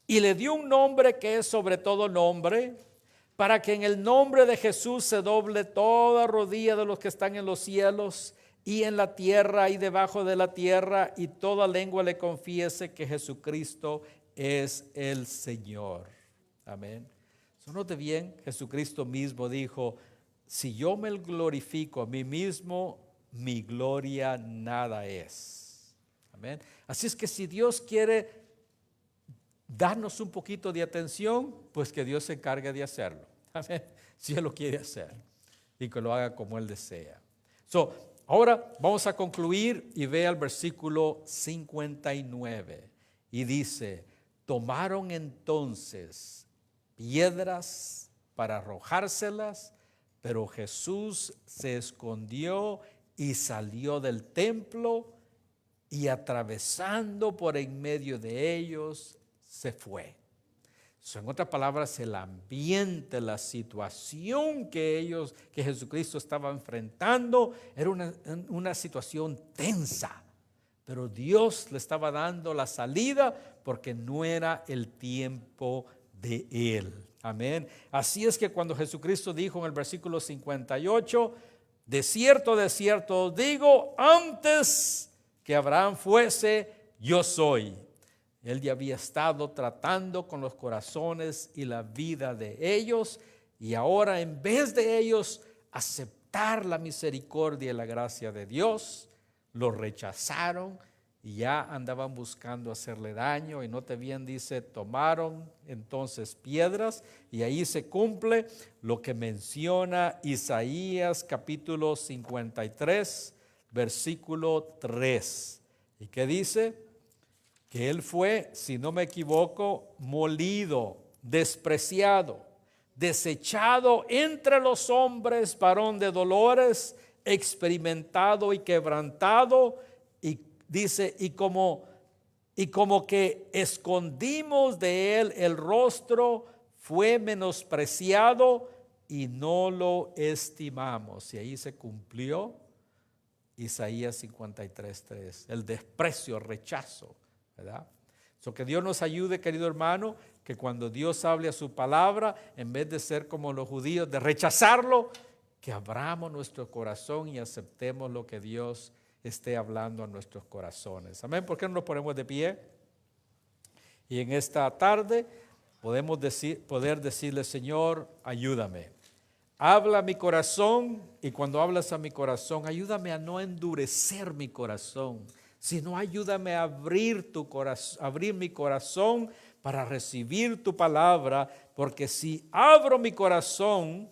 y le dio un nombre que es sobre todo nombre, para que en el nombre de Jesús se doble toda rodilla de los que están en los cielos y en la tierra y debajo de la tierra, y toda lengua le confiese que Jesucristo es el Señor. Amén. Note bien, Jesucristo mismo dijo, si yo me glorifico a mí mismo, mi gloria nada es. Amén. Así es que si Dios quiere darnos un poquito de atención, pues que Dios se encargue de hacerlo. Amén. Si Él lo quiere hacer y que lo haga como Él desea. Ahora vamos a concluir y ve al versículo 59 y dice, tomaron entonces piedras para arrojárselas, pero Jesús se escondió y salió del templo y atravesando por en medio de ellos se fue. En otras palabras, el ambiente, la situación que Jesucristo estaba enfrentando era una situación tensa, pero Dios le estaba dando la salida porque no era el tiempo de Él. Amén. Así es que cuando Jesucristo dijo en el versículo 58, de cierto os digo, antes que Abraham fuese, yo soy. Él ya había estado tratando con los corazones y la vida de ellos, y ahora en vez de ellos aceptar la misericordia y la gracia de Dios, lo rechazaron y ya andaban buscando hacerle daño. Y note bien, dice, tomaron entonces piedras, y ahí se cumple lo que menciona Isaías capítulo 53, versículo 3. ¿Y qué dice? Que Él fue, si no me equivoco, molido, despreciado, desechado entre los hombres, varón de dolores, experimentado y quebrantado, y dice, y como que escondimos de Él el rostro, fue menospreciado y no lo estimamos. Y ahí se cumplió Isaías 53:3, el desprecio, el rechazo, ¿verdad? Que Dios nos ayude, querido hermano, que cuando Dios hable a su palabra, en vez de ser como los judíos, de rechazarlo, que abramos nuestro corazón y aceptemos lo que Dios esté hablando a nuestros corazones. Amén. ¿Por qué no nos ponemos de pie? Y en esta tarde poder decirle, Señor, ayúdame. Habla a mi corazón, y cuando hablas a mi corazón, ayúdame a no endurecer mi corazón, sino ayúdame a abrir mi corazón para recibir tu palabra, porque si abro mi corazón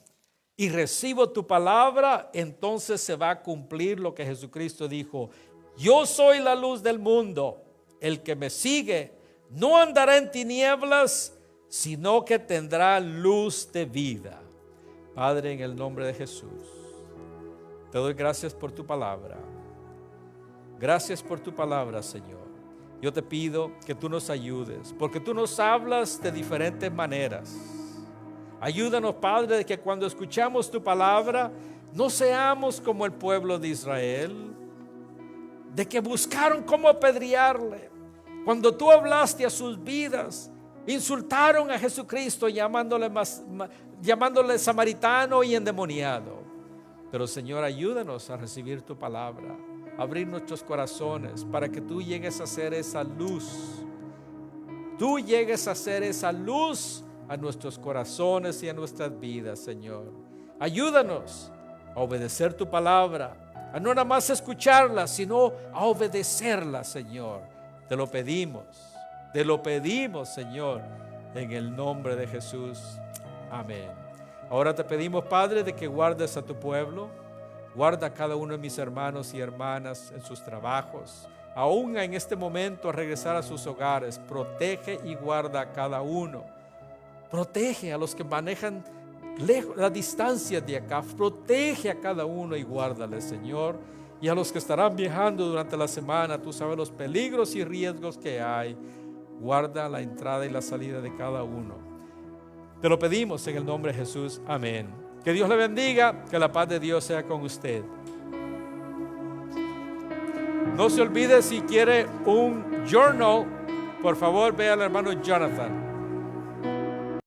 y recibo tu palabra, entonces se va a cumplir lo que Jesucristo dijo: yo soy la luz del mundo, el que me sigue no andará en tinieblas, sino que tendrá luz de vida. Padre, en el nombre de Jesús, te doy gracias por tu palabra. Gracias por tu palabra, Señor. Yo te pido que tú nos ayudes, porque tú nos hablas de diferentes maneras. Ayúdanos, Padre, de que cuando escuchamos tu palabra, no seamos como el pueblo de Israel, de que buscaron cómo apedrearle. Cuando tú hablaste a sus vidas, insultaron a Jesucristo llamándole samaritano y endemoniado. Pero Señor, ayúdanos a recibir tu palabra, abrir nuestros corazones para que tú llegues a ser esa luz. Tú llegues a ser esa luz a nuestros corazones y a nuestras vidas, Señor. Ayúdanos a obedecer tu palabra, a no nada más escucharla, sino a obedecerla, Señor. Te lo pedimos, Señor, en el nombre de Jesús. Amén. Ahora te pedimos, Padre, de que guardes a tu pueblo. Guarda a cada uno de mis hermanos y hermanas en sus trabajos. Aún en este momento, a regresar a sus hogares, protege y guarda a cada uno. Protege a los que manejan lejos, la distancia de acá. Protege a cada uno y guárdale, Señor. Y a los que estarán viajando durante la semana, tú sabes los peligros y riesgos que hay. Guarda la entrada y la salida de cada uno. Te lo pedimos en el nombre de Jesús. Amén. Que Dios le bendiga, que la paz de Dios sea con usted. No se olvide, si quiere un journal, por favor ve al hermano Jonathan.